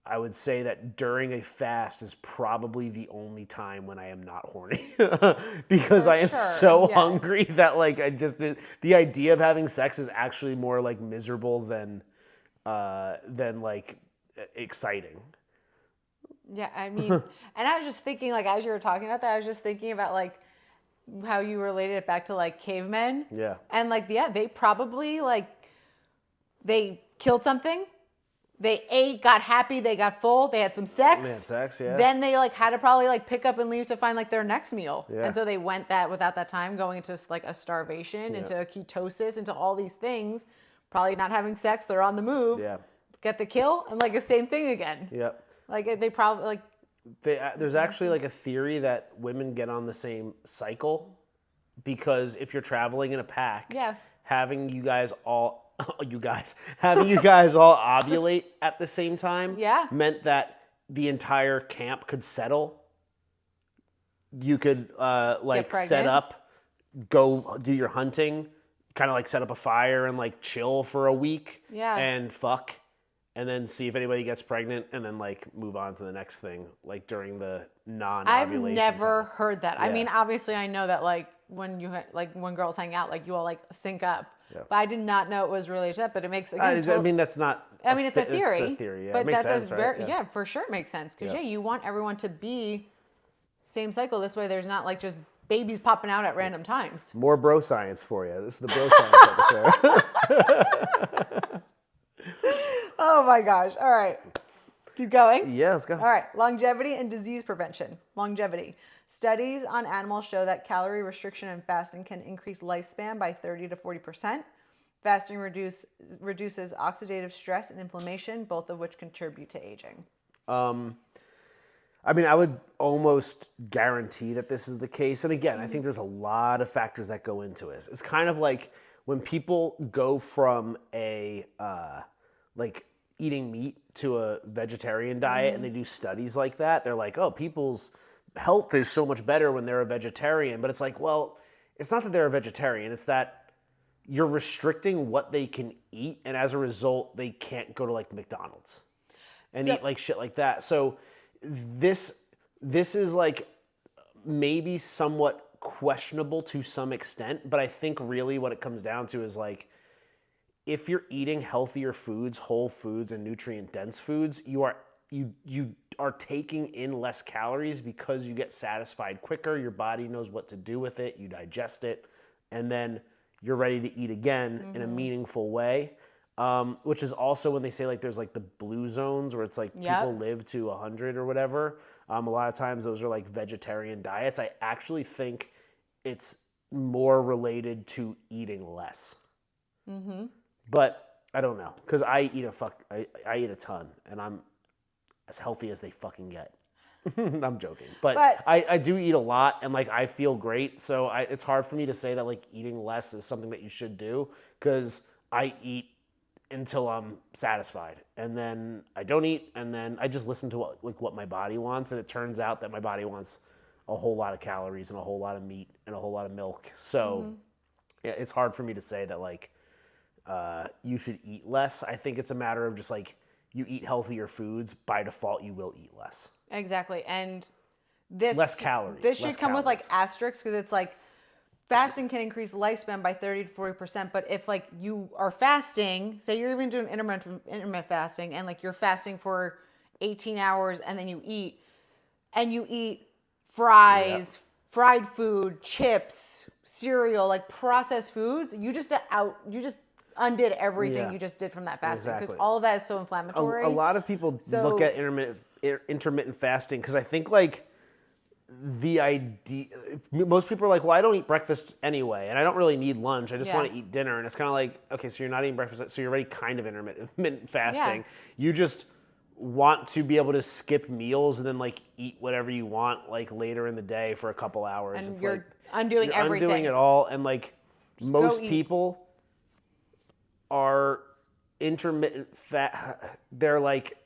I would say that during a fast is probably the only time when I am not horny because I am so hungry that like the idea of having sex is actually more like miserable than like exciting. Yeah, I mean, and I was just thinking, like, as you were talking about that, I was just thinking about, like, how you related it back to, like, cavemen. Yeah. And, like, they probably, like, they killed something, They ate, got happy, they got full, they had some sex. They had sex, yeah. Then they like had to probably like pick up and leave to find like their next meal. Yeah. And so they went that without that time, going into like a starvation, into a ketosis, into all these things, probably not having sex, they're on the move. Yeah. Get the kill and like the same thing again. Yep. Like they probably like there's actually like a theory that women get on the same cycle because if you're traveling in a pack, having you guys all ovulate at the same time meant that the entire camp could settle. You could like set up, go do your hunting, kind of like set up a fire and like chill for a week and fuck. And then see if anybody gets pregnant, and then like move on to the next thing, like during the non-ovulation. I've never time. heard that. Yeah. I mean, obviously, I know that like when when girls hang out, like you all like sync up. Yeah. But I did not know it was related to that. But it makes again. I mean, that's not. I mean, it's a theory. It's the theory. Yeah. But it makes sense, right? Yeah, for sure, it makes sense because you want everyone to be same cycle. This way, there's not like just babies popping out at random times. More bro science for you. This is the bro science episode. Oh my gosh. All right. Keep going. Yeah, let's go. All right. Longevity and disease prevention. Longevity. Studies on animals show that calorie restriction and fasting can increase lifespan by 30 to 40%. Fasting reduces oxidative stress and inflammation, both of which contribute to aging. I mean, I would almost guarantee that this is the case. And again, I think there's a lot of factors that go into it. It's kind of like when people go from a like eating meat to a vegetarian diet and they do studies like that, they're like, oh, people's health is so much better when they're a vegetarian. But it's like, well, it's not that they're a vegetarian. It's that you're restricting what they can eat. And as a result, they can't go to like McDonald's and eat like shit like that. So this is like maybe somewhat questionable to some extent. But I think really what it comes down to is like, if you're eating healthier foods, whole foods, and nutrient-dense foods, you are taking in less calories because you get satisfied quicker. Your body knows what to do with it. You digest it, and then you're ready to eat again in a meaningful way. Which is also when they say like there's like the blue zones where it's like people live to 100 or whatever. A lot of times those are like vegetarian diets. I actually think it's more related to eating less. Mm-hmm. But I don't know, because I eat a ton, and I'm as healthy as they fucking get. I'm joking, but I do eat a lot, and like I feel great. So it's hard for me to say that like eating less is something that you should do, because I eat until I'm satisfied, and then I don't eat, and then I just listen to what my body wants, and it turns out that my body wants a whole lot of calories and a whole lot of meat and a whole lot of milk. So it's hard for me to say that like. You should eat less. I think it's a matter of just like you eat healthier foods, by default you will eat less. Exactly. And this less calories. This should come with like asterisks, because it's like fasting can increase lifespan by 30 to 40%. But if like you are fasting, say you're even doing intermittent fasting, and like you're fasting for 18 hours and then you eat fries, fried food, chips, cereal, like processed foods, you just undid everything you just did from that fasting, because all of that is so inflammatory. A lot of people look at intermittent fasting because I think like the idea, most people are like, well, I don't eat breakfast anyway, and I don't really need lunch. I just want to eat dinner. And it's kind of like, okay, so you're not eating breakfast, so you're already kind of intermittent fasting. You just want to be able to skip meals and then like eat whatever you want like later in the day for a couple hours. And it's you're like undoing everything. Undoing it all, and like just most people are intermittent fat. They're like,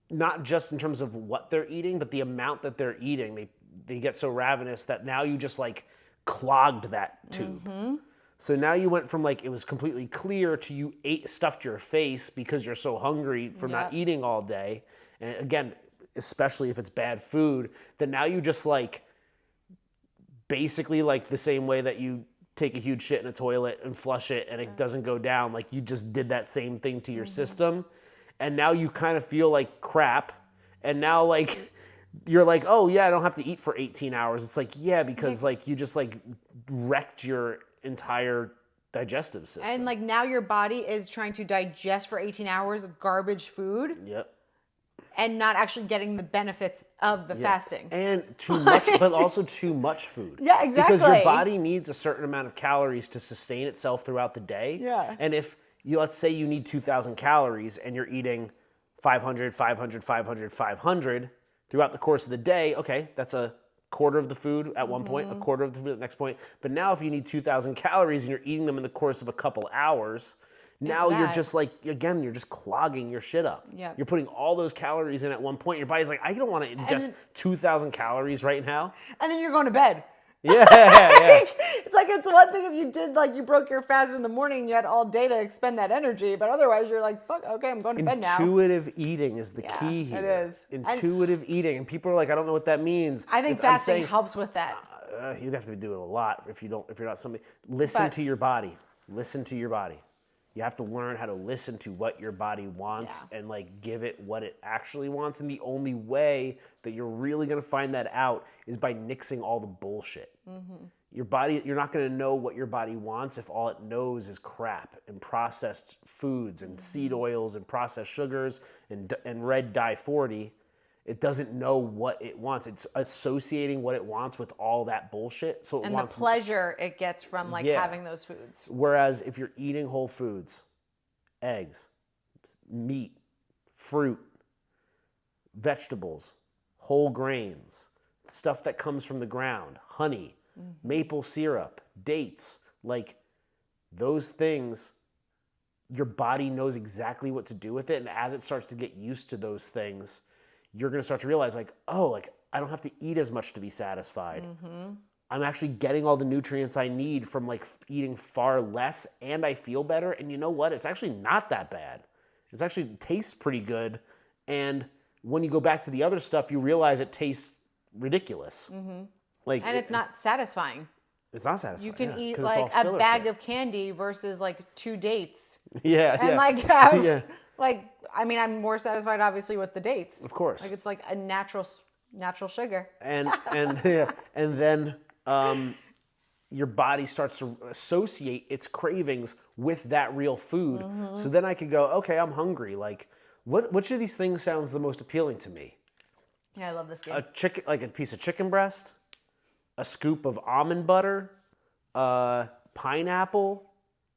not just in terms of what they're eating, but the amount that they're eating. They get so ravenous that now you just like clogged that tube. Mm-hmm. So now you went from like it was completely clear to you stuffed your face because you're so hungry from not eating all day. And again, especially if it's bad food, then now you just like basically like the same way that you take a huge shit in a toilet and flush it and it doesn't go down, like you just did that same thing to your system, and now you kind of feel like crap, and now like you're like, oh yeah, I don't have to eat for 18 hours. It's like, yeah, because like you just like wrecked your entire digestive system. And like now your body is trying to digest for 18 hours garbage food. Yep. And not actually getting the benefits of the fasting. And too much, but also too much food. Yeah, exactly. Because your body needs a certain amount of calories to sustain itself throughout the day. Yeah. And if you, let's say you need 2,000 calories and you're eating 500, 500, 500, 500 throughout the course of the day, okay, that's a quarter of the food at one point, a quarter of the food at the next point. But now if you need 2,000 calories and you're eating them in the course of a couple hours, now you're just like, again, you're just clogging your shit up. Yep. You're putting all those calories in at one point. Your body's like, I don't want to ingest 2,000 calories right now. And then you're going to bed. Yeah. It's like, it's one thing if you did, like, you broke your fast in the morning and you had all day to expend that energy, but otherwise you're like, fuck, okay, I'm going to bed now. Intuitive eating is the key here. It is. Intuitive eating. And people are like, I don't know what that means. I think fasting helps with that. You'd have to do it a lot if you're not somebody. Listen to your body. Listen to your body. You have to learn how to listen to what your body wants and like give it what it actually wants. And the only way that you're really going to find that out is by nixing all the bullshit. Your body, you're not going to know what your body wants if all it knows is crap and processed foods and seed oils and processed sugars and red dye 40. It doesn't know what it wants. It's associating what it wants with all that bullshit. So it wants the pleasure it gets from like having those foods. Whereas if you're eating whole foods, eggs, meat, fruit, vegetables, whole grains, stuff that comes from the ground, honey, maple syrup, dates, like those things, your body knows exactly what to do with it. And as it starts to get used to those things, you're going to start to realize like, oh, like I don't have to eat as much to be satisfied. I'm actually getting all the nutrients I need from like eating far less and I feel better. And you know what? It's actually not that bad. It's actually tastes pretty good. And when you go back to the other stuff, you realize it tastes ridiculous. Like, and it's not satisfying. It's not satisfying. You can eat like a bag of candy versus like 2 dates. And like have, like, I mean, I'm more satisfied obviously with the dates. Of course. Like it's like a natural sugar. And then your body starts to associate its cravings with that real food. So then I could go, okay, I'm hungry. Like, which of these things sounds the most appealing to me? Yeah, I love this game. Like a piece of chicken breast, a scoop of almond butter, pineapple,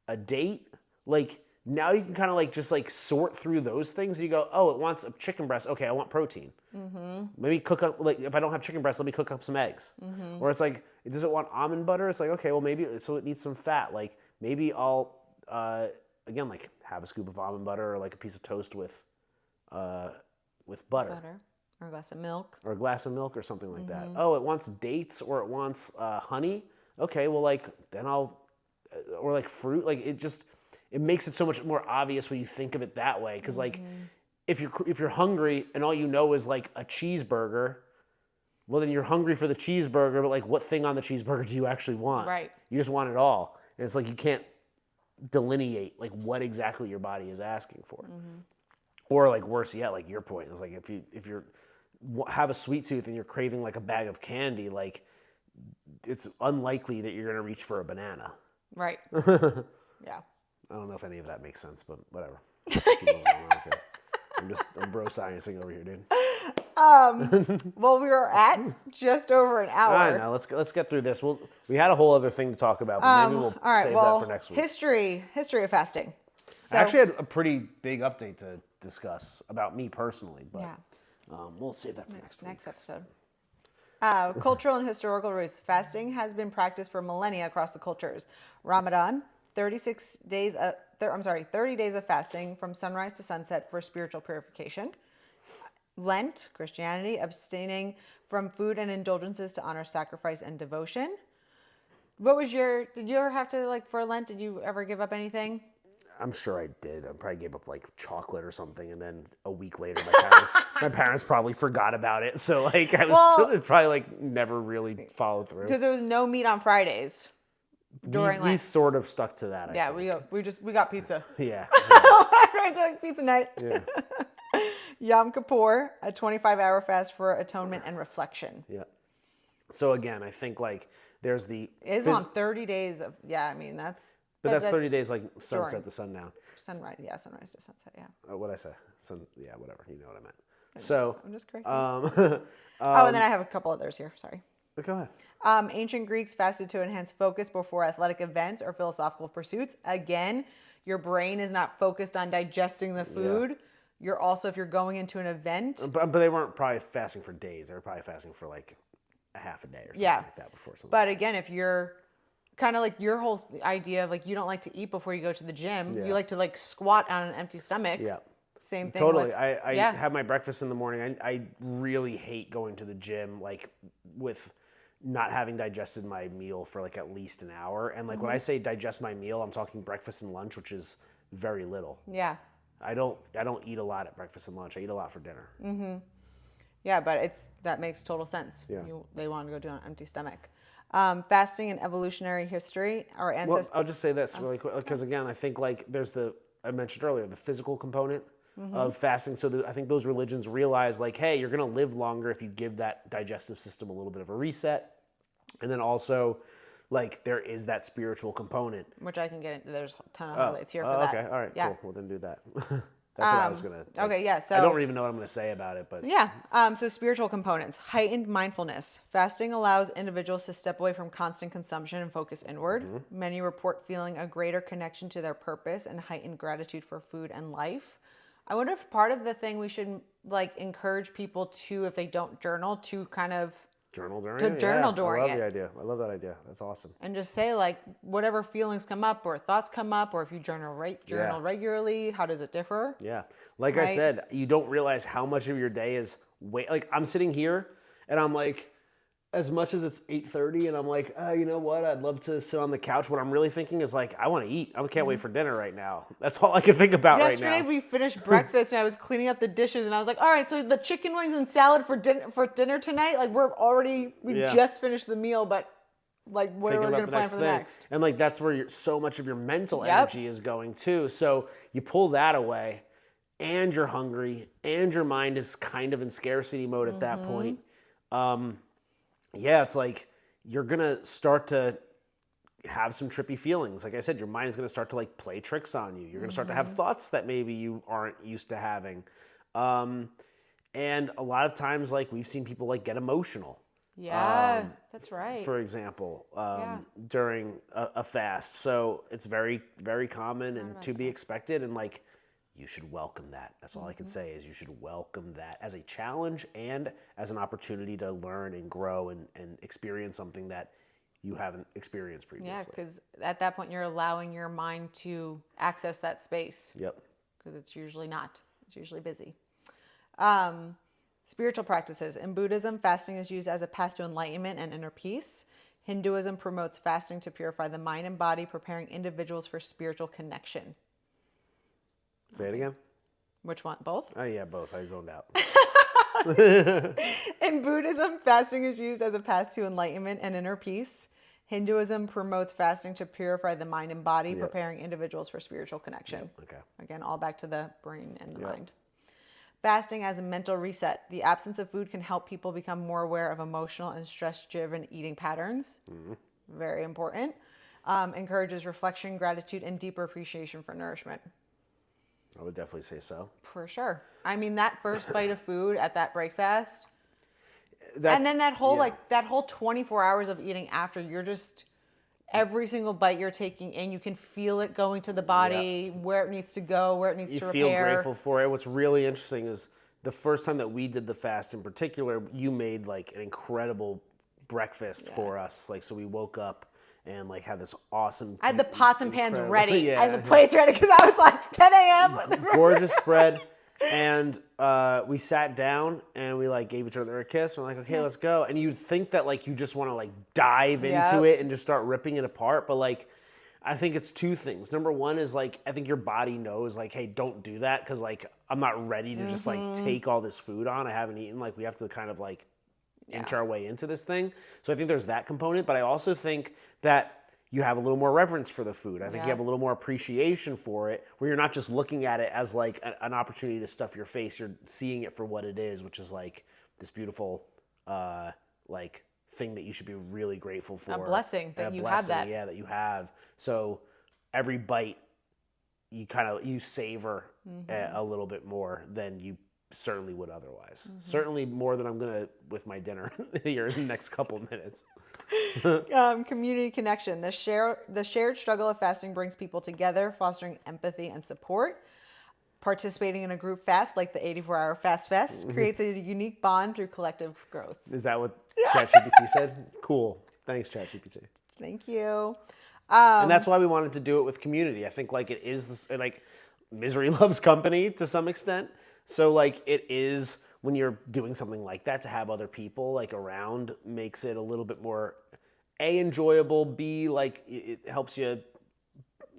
a date. Like, now you can kind of like just like sort through those things. You go, oh, it wants a chicken breast. Okay, I want protein. Maybe cook up, like if I don't have chicken breast, let me cook up some eggs. Or it's like, does it want almond butter? It's like, okay, well maybe, so it needs some fat. Like maybe I'll, again, like have a scoop of almond butter or like a piece of toast with butter. Or a glass of milk. Or a glass of milk or something like that. Oh, it wants dates or it wants honey. Okay, well like, then I'll, or like fruit. Like it makes it so much more obvious when you think of it that way. Because like, if you're hungry and all you know is like a cheeseburger, well then you're hungry for the cheeseburger, but like what thing on the cheeseburger do you actually want? Right. You just want it all. And it's like you can't delineate like what exactly your body is asking for. Or like worse yet, like your point is like if you have a sweet tooth and you're craving like a bag of candy, like it's unlikely that you're gonna reach for a banana. Right. Yeah. I don't know if any of that makes sense, but whatever. I'm bro sciencing over here, dude. Well, we were at just over an hour. All right, now let's get through this. We had a whole other thing to talk about, but maybe we'll save that for next week. History of fasting. So, I actually had a pretty big update to discuss about me personally, but we'll save that for next week. Next episode. Cultural and historical roots. Fasting has been practiced for millennia across the cultures. Ramadan, 30 days of fasting from sunrise to sunset for spiritual purification. Lent, Christianity, abstaining from food and indulgences to honor sacrifice and devotion. Did you ever have to, like, for Lent, did you ever give up anything? I'm sure I did. I probably gave up like chocolate or something, and then a week later, my parents probably forgot about it. So like I was probably like never really followed through because there was no meat on Fridays during Lent. We sort of stuck to that. Yeah, we got pizza. Yeah. Right, so like pizza night. Yeah. Yom Kippur, a 25-hour fast for atonement and reflection. Yeah. So again, I think like there's it's on 30 days of I mean that's. But that's 30 days like sunset to sundown. Sunrise to sunset, yeah. What'd I say? Yeah, whatever. You know what I meant. So I'm just correct. and then I have a couple others here. Sorry. Go ahead. Ancient Greeks fasted to enhance focus before athletic events or philosophical pursuits. Again, your brain is not focused on digesting the food. Yeah. You're also, if you're going into an event. But they weren't probably fasting for days. They were probably fasting for like a half a day or something like that before something. But again, if you're kind of like your whole idea of like you don't like to eat before you go to the gym. Yeah. You like to like squat on an empty stomach. Yeah. Same thing. Totally. I have my breakfast in the morning. I really hate going to the gym like with not having digested my meal for like at least an hour. And like when I say digest my meal, I'm talking breakfast and lunch, which is very little. Yeah. I don't eat a lot at breakfast and lunch. I eat a lot for dinner. Mm-hmm. Yeah, but that makes total sense. Yeah. They want to go do it on an empty stomach. Fasting and evolutionary history. Our ancestors. Well, I'll just say this really quick because again, I think like there's I mentioned earlier, the physical component of fasting. So I think those religions realize like, hey, you're going to live longer if you give that digestive system a little bit of a reset. And then also like there is that spiritual component. Which I can get into. There's a ton of highlights here for that. Okay. All right. Yeah. Cool. Well, then do that. That's what I was going to. Okay. Yeah. So I don't even know what I'm going to say about it, but yeah. So spiritual components, heightened mindfulness. Fasting allows individuals to step away from constant consumption and focus inward. Many report feeling a greater connection to their purpose and heightened gratitude for food and life. I wonder if part of the thing we should like encourage people to, if they don't journal, to kind of journal during it. Journal during it. I love the idea. I love that idea. That's awesome. And just say like whatever feelings come up or thoughts come up, or if you journal regularly, how does it differ? Yeah. Like I said, you don't realize how much of your day is like I'm sitting here and I'm like, as much as it's 8:30 and I'm like, you know what? I'd love to sit on the couch. What I'm really thinking is like, I want to eat. I can't wait for dinner right now. That's all I can think about right now. Yesterday we finished breakfast and I was cleaning up the dishes and I was like, all right, so the chicken wings and salad for dinner tonight. Like we just finished the meal, but like what are we going to plan for the next? And like that's where so much of your mental energy is going too. So you pull that away and you're hungry and your mind is kind of in scarcity mode at that point. Yeah, it's like you're going to start to have some trippy feelings. Like I said, your mind is going to start to like play tricks on you. You're going to start to have thoughts that maybe you aren't used to having. And a lot of times like we've seen people like get emotional. Yeah, that's right. For example, during a fast. So it's very, very common and to be expected. And like, you should welcome that. That's all I can say is you should welcome that as a challenge and as an opportunity to learn and grow and experience something that you haven't experienced previously. Yeah, because at that point you're allowing your mind to access that space. Yep. Because it's usually not. It's usually busy. Spiritual practices. In Buddhism, fasting is used as a path to enlightenment and inner peace. Hinduism promotes fasting to purify the mind and body, preparing individuals for spiritual connection. Say it again. Which one? Both? Oh, yeah, both. I zoned out. In Buddhism, fasting is used as a path to enlightenment and inner peace. Hinduism promotes fasting to purify the mind and body, preparing individuals for spiritual connection. Okay. Again, all back to the brain and the mind. Fasting as a mental reset. The absence of food can help people become more aware of emotional and stress-driven eating patterns. Very important. Encourages reflection, gratitude, and deeper appreciation for nourishment. I would definitely say so. For sure. I mean, that first bite of food at that breakfast, and then that whole 24 hours of eating after, you're just, every single bite you're taking in, you can feel it going to the body, where it needs to go, where it needs to repair. You feel grateful for it. What's really interesting is the first time that we did the fast in particular, you made like an incredible breakfast for us. Like, so we woke up and like had this awesome. I had the pots and pans ready. I had the plates ready because I was like 10 a.m. Gorgeous spread. And we sat down and we like gave each other a kiss. We're like, okay, let's go. And you'd think that like you just want to like dive into it and just start ripping it apart. But like, I think it's two things. Number one is like, I think your body knows like, hey, don't do that. Cause like, I'm not ready to just like take all this food on. I haven't eaten. Like we have to kind of like inch our way into this thing. So I think there's that component, but I also think that you have a little more reverence for the food. I think you have a little more appreciation for it, where you're not just looking at it as like an opportunity to stuff your face. You're seeing it for what it is, which is like this beautiful like thing that you should be really grateful for. A blessing that you have that. Yeah, that you have. So every bite you savor a little bit more than you certainly would otherwise. Certainly more than I'm gonna with my dinner here in the next couple of minutes. Community connection. The shared struggle of fasting brings people together, fostering empathy and support. Participating in a group fast like the 84-hour Fast Fest creates a unique bond through collective growth. Is that what ChatGPT said? Cool. Thanks, ChatGPT. Thank you. And that's why we wanted to do it with community. I think like it is this, like misery loves company to some extent. So like it is when you're doing something like that, to have other people like around makes it a little bit more enjoyable. B, like it helps you.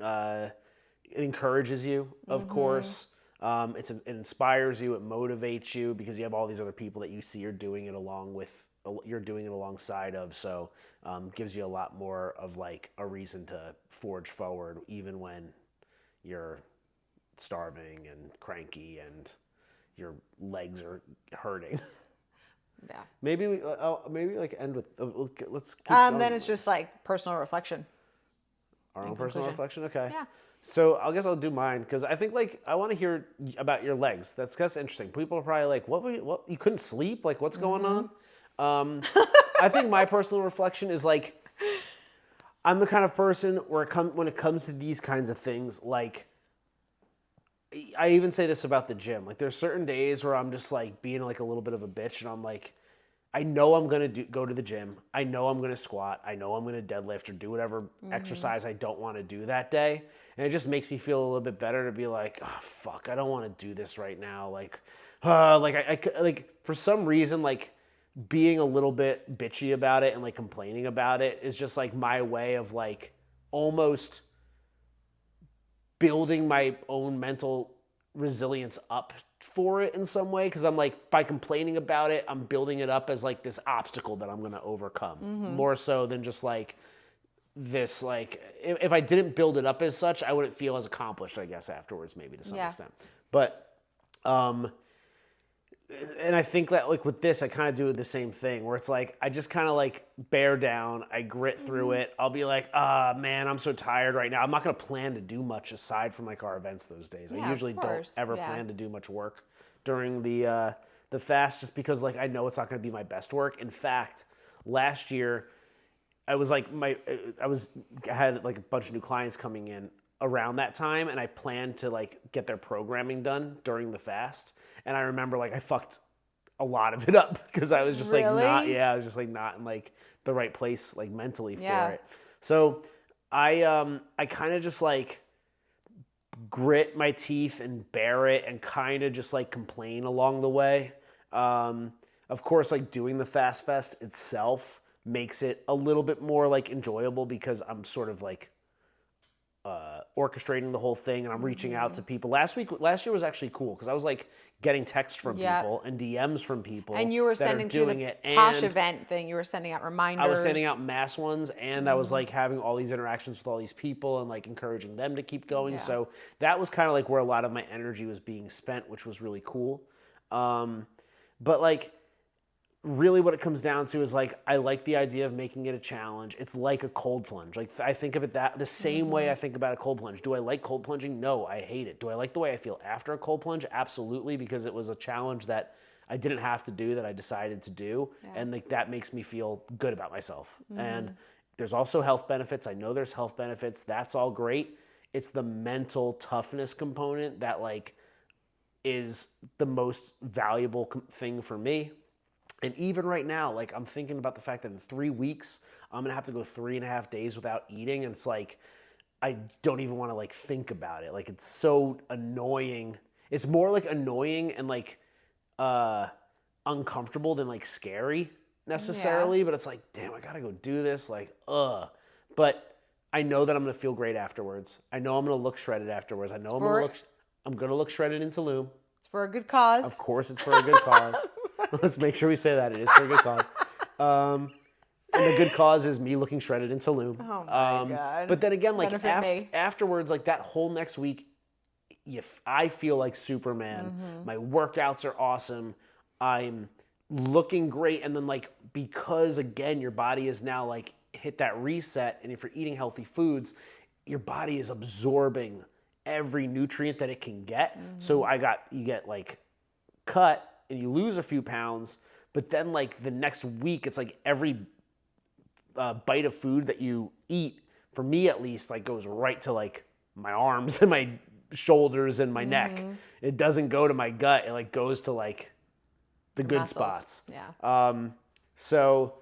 It encourages you, of course. It inspires you. It motivates you because you have all these other people that you see you're doing it alongside of. So gives you a lot more of like a reason to forge forward, even when you're starving and cranky and your legs are hurting. Yeah. Maybe like end with let's keep then it's just like personal reflection. Our own personal reflection. Okay. Yeah. So I guess I'll do mine because I think like I want to hear about your legs. That's interesting. People are probably like, what you couldn't sleep? Like what's going on? I think my personal reflection is like, I'm the kind of person where when it comes to these kinds of things, like I even say this about the gym. Like there's certain days where I'm just like being like a little bit of a bitch, and I'm like, I know I'm gonna go to the gym. I know I'm gonna squat. I know I'm gonna deadlift or do whatever exercise I don't want to do that day, and it just makes me feel a little bit better to be like, oh fuck, I don't want to do this right now. Like, like for some reason, like being a little bit bitchy about it and like complaining about it is just like my way of like almost building my own mental resilience up for it in some way, because I'm like, by complaining about it, I'm building it up as like this obstacle that I'm going to overcome, more so than just like this, like if I didn't build it up as such, I wouldn't feel as accomplished, I guess, afterwards, maybe to some extent. But and I think that like with this, I kind of do the same thing where it's like, I just kind of like bear down, I grit through it. I'll be like, man, I'm so tired right now. I'm not going to plan to do much aside from like our events those days. I usually don't ever plan to do much work during the fast, just because like I know it's not going to be my best work. In fact, last year I was like I had like a bunch of new clients coming in around that time, and I planned to like get their programming done during the fast. And I remember like I fucked a lot of it up because I was just like not in like the right place like mentally for it. So I kind of just like grit my teeth and bear it and kind of just like complain along the way. Of course, like doing the Fast Fest itself makes it a little bit more like enjoyable because I'm sort of like orchestrating the whole thing, and I'm reaching out to people. Last year was actually cool because I was like getting texts from people and DMs from people, and you were sending doing to the it. Posh event thing. You were sending out reminders. I was sending out mass ones, and I was like having all these interactions with all these people and like encouraging them to keep going. So that was kind of like where a lot of my energy was being spent, which was really cool. But like, really what it comes down to is like, I like the idea of making it a challenge. It's like a cold plunge. Like I think of it the same way I think about a cold plunge. Do I like cold plunging? No, I hate it. Do I like the way I feel after a cold plunge? Absolutely, because it was a challenge that I didn't have to do, that I decided to do. And like that makes me feel good about myself. And there's also health benefits. I know there's health benefits. That's all great. It's the mental toughness component that like is the most valuable thing for me. And even right now, like I'm thinking about the fact that in 3 weeks, I'm gonna have to go 3.5 days without eating. And it's like, I don't even wanna like think about it. Like it's so annoying. It's more like annoying and like uncomfortable than like scary necessarily. But it's like, damn, I gotta go do this. Like, But I know that I'm gonna feel great afterwards. I know I'm gonna look shredded afterwards. I know I'm gonna look shredded in Tulum. It's for a good cause. Of course it's for a good cause. Let's make sure we say that. It is for a good cause. And the good cause is me looking shredded in Tulum. Oh my God. But then again, like afterwards, like that whole next week, I feel like Superman. My workouts are awesome. I'm looking great. And then like, because again, your body is now like hit that reset. And if you're eating healthy foods, your body is absorbing every nutrient that it can get. So you get like cut and you lose a few pounds, but then like the next week, it's like every bite of food that you eat, for me at least, like goes right to like my arms and my shoulders and my neck. It doesn't go to my gut. It like goes to like the good muscles. spots. Yeah. So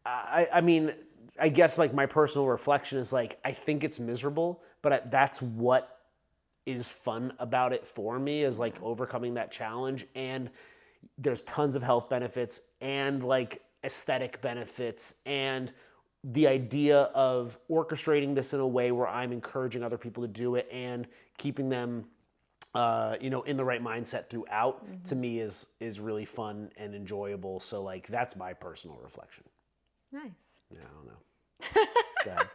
I mean, I guess like my personal reflection is like, I think it's miserable, but that's what is fun about it for me, is like overcoming that challenge. And there's tons of health benefits and like aesthetic benefits, and the idea of orchestrating this in a way where I'm encouraging other people to do it and keeping them in the right mindset throughout, to me is really fun and enjoyable. So like that's my personal reflection. Nice. Yeah, I don't know. Go ahead.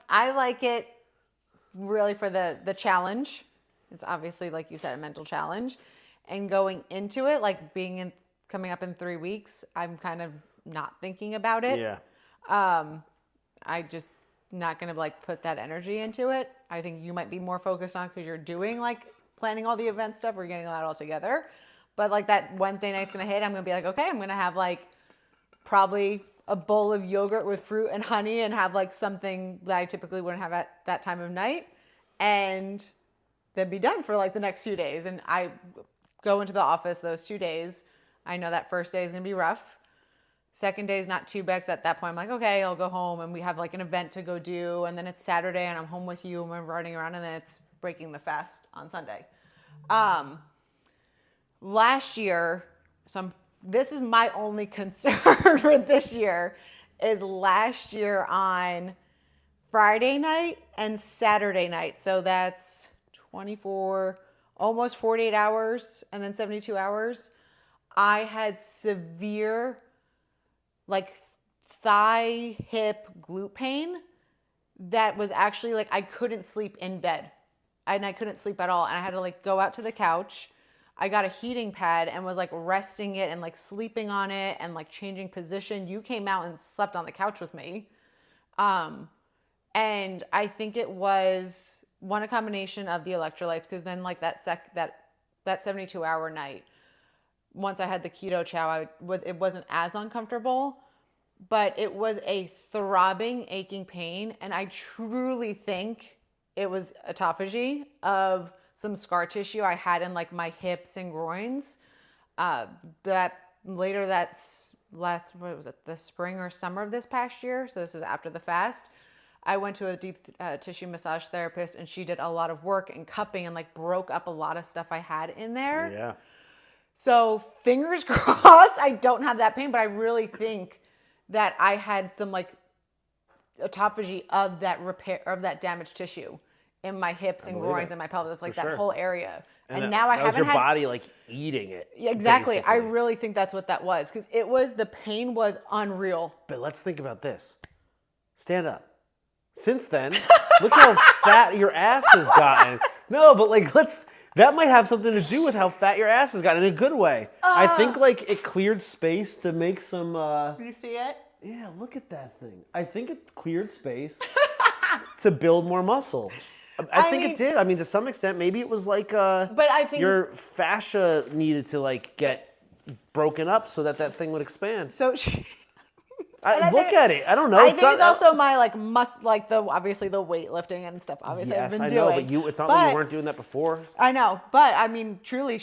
I like it really for the challenge. It's obviously, like you said, a mental challenge. And going into it, like coming up in 3 weeks, I'm kind of not thinking about it. Yeah. I just not going to like put that energy into it. I think you might be more focused on, because you're doing like planning all the event stuff, we're getting that all together. But like that Wednesday night's going to hit, I'm going to be like, okay, I'm going to have like probably a bowl of yogurt with fruit and honey and have like something that I typically wouldn't have at that time of night, and then be done for like the next few days. And I go into the office those 2 days. I know that first day is going to be rough. Second day is not too bad, 'cause at that point I'm like, okay, I'll go home, and we have like an event to go do, and then it's Saturday and I'm home with you and we're running around, and then it's breaking the fast on Sunday. Last year, this is my only concern for this year, is last year on Friday night and Saturday night. So that's 24, almost 48 hours, and then 72 hours. I had severe like thigh, hip, glute pain that was actually like I couldn't sleep in bed, and I couldn't sleep at all, and I had to like go out to the couch. I got a heating pad and was like resting it and like sleeping on it and like changing position. You came out and slept on the couch with me. And I think it was a combination of the electrolytes, because then like that 72-hour night, once I had the keto chow, it wasn't as uncomfortable, but it was a throbbing, aching pain. And I truly think it was autophagy of some scar tissue I had in like my hips and groins. That the spring or summer of this past year. So this is after the fast. I went to a deep tissue massage therapist, and she did a lot of work and cupping and like broke up a lot of stuff I had in there. Yeah. So fingers crossed I don't have that pain, but I really think that I had some like autophagy of that repair, of that damaged tissue in my hips and groins and my pelvis, like that whole area. And now I haven't had your body like eating it. Yeah, exactly. Basically. I really think that's what that was, because the pain was unreal. But let's think about this. Stand up. Since then, look how fat your ass has gotten. No, but like that might have something to do with how fat your ass has gotten in a good way. I think like it cleared space to make some. You see it? Yeah, look at that thing. I think it cleared space to build more muscle. I think it did. I mean, to some extent, maybe it was like but I think your fascia needed to like get broken up so that thing would expand. So look at it. I don't know. I think it's also my like obviously the weightlifting and stuff. Obviously, yes, I've been I doing. know, but it's not like you weren't doing that before. I know, but I mean, truly,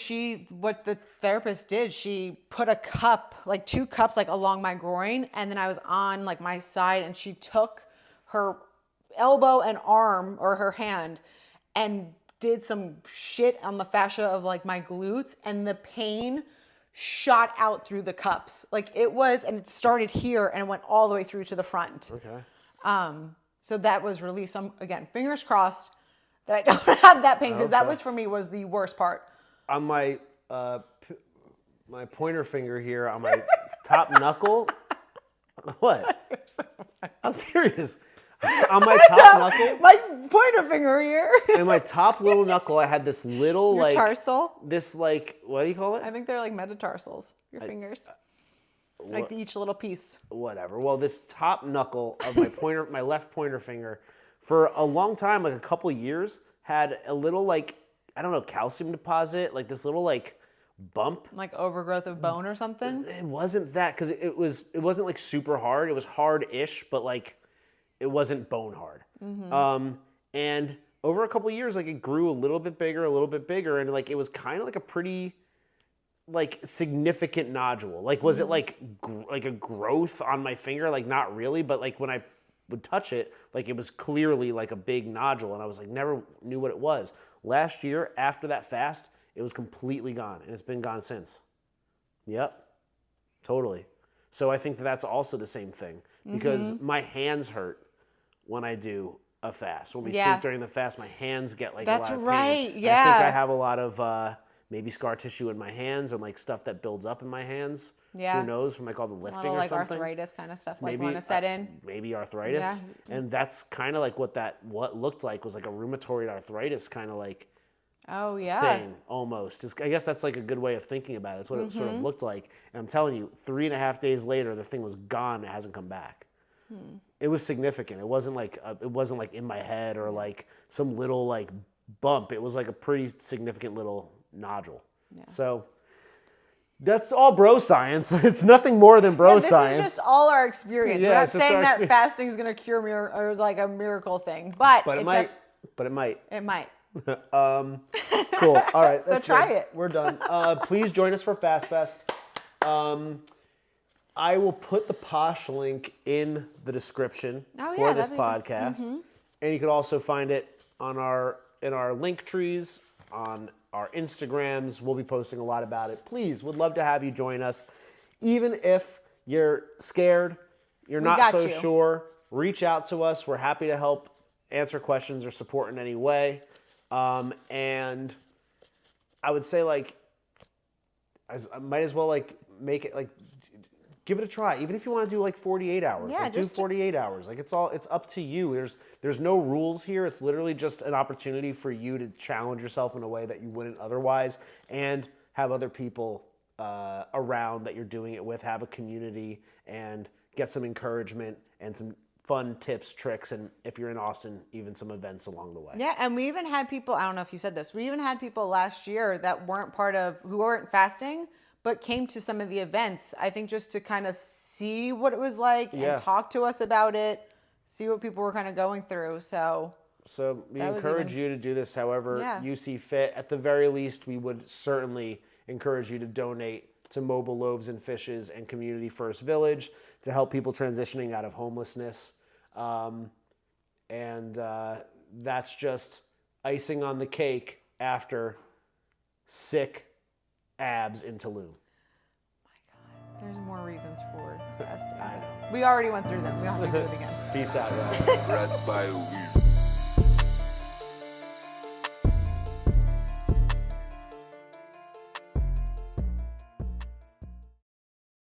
what the therapist did, she put a cup, like 2 cups, like along my groin, and then I was on like my side, and she took her elbow and arm, or her hand, and did some shit on the fascia of like my glutes, and the pain shot out through the cups. Like it started here and it went all the way through to the front. Okay. So that was released. Again, fingers crossed that I don't have that pain, because that was for me was the worst part. On my my pointer finger here on my top knuckle. What? I'm serious. On my top knuckle. My pointer finger here. In my top little knuckle, I had this little Your tarsal. This like, what do you call it? I think they're like metatarsals. Your fingers. Like each little piece. Whatever. Well, this top knuckle of my left pointer finger, for a long time, like a couple years, had a little like, I don't know, calcium deposit, like this little like bump. Like overgrowth of bone or something? It wasn't that, because it wasn't like super hard. It was hard-ish, but like it wasn't bone hard. And over a couple of years, like it grew a little bit bigger, and like it was kind of like a pretty like significant nodule. Like was it like like a growth on my finger? Like not really, but like when I would touch it, like it was clearly like a big nodule, and I was like never knew what it was. Last year after that fast, it was completely gone, and it's been gone since. Yep, totally. So I think that's also the same thing, because my hands hurt when I do a fast. When we sleep during the fast, my hands get like a lot of pain. That's right, And I think I have a lot of maybe scar tissue in my hands, and like stuff that builds up in my hands. Yeah. Who knows, from like all the lifting or like something. arthritis kind of stuff, Maybe, like want to set in. Maybe arthritis. Yeah. And that's kind of like what looked like was like a rheumatoid arthritis kind of like thing almost. I guess that's like a good way of thinking about it. That's what it sort of looked like. And I'm telling you, 3.5 days later, the thing was gone. It hasn't come back. It was significant. It wasn't like in my head or like some little like bump. It was like a pretty significant little nodule. Yeah. So that's all bro science. It's nothing more than bro science. This is just all our experience. We're not saying that fasting is going to cure me or like a miracle thing, but it might. But it might. It might. Cool. All right. So try it. We're done. Please join us for Fast Fest. I will put the Posh link in the description for this podcast, and you can also find it on in our link trees on our Instagrams. We'll be posting a lot about it. Please, would love to have you join us, even if you're scared, you're not so sure. Reach out to us. We're happy to help answer questions or support in any way. And I would say like, I might as well like make it like. Give it a try. Even if you want to do like 48 hours, like do 48 hours. Like it's up to you. There's no rules here. It's literally just an opportunity for you to challenge yourself in a way that you wouldn't otherwise, and have other people around that you're doing it with, have a community, and get some encouragement and some fun tips, tricks, and if you're in Austin, even some events along the way. Yeah, and we even had people, I don't know if you said this, we even had people last year that who weren't fasting, but came to some of the events, I think just to kind of see what it was like and talk to us about it, see what people were kind of going through. So we encourage you to do this however you see fit. At the very least, we would certainly encourage you to donate to Mobile Loaves and Fishes and Community First Village to help people transitioning out of homelessness. And that's just icing on the cake after sick abs in Tulum. My God, there's more reasons for fasting. I know. We already went through them. We don't have to do it again. Peace out, y'all.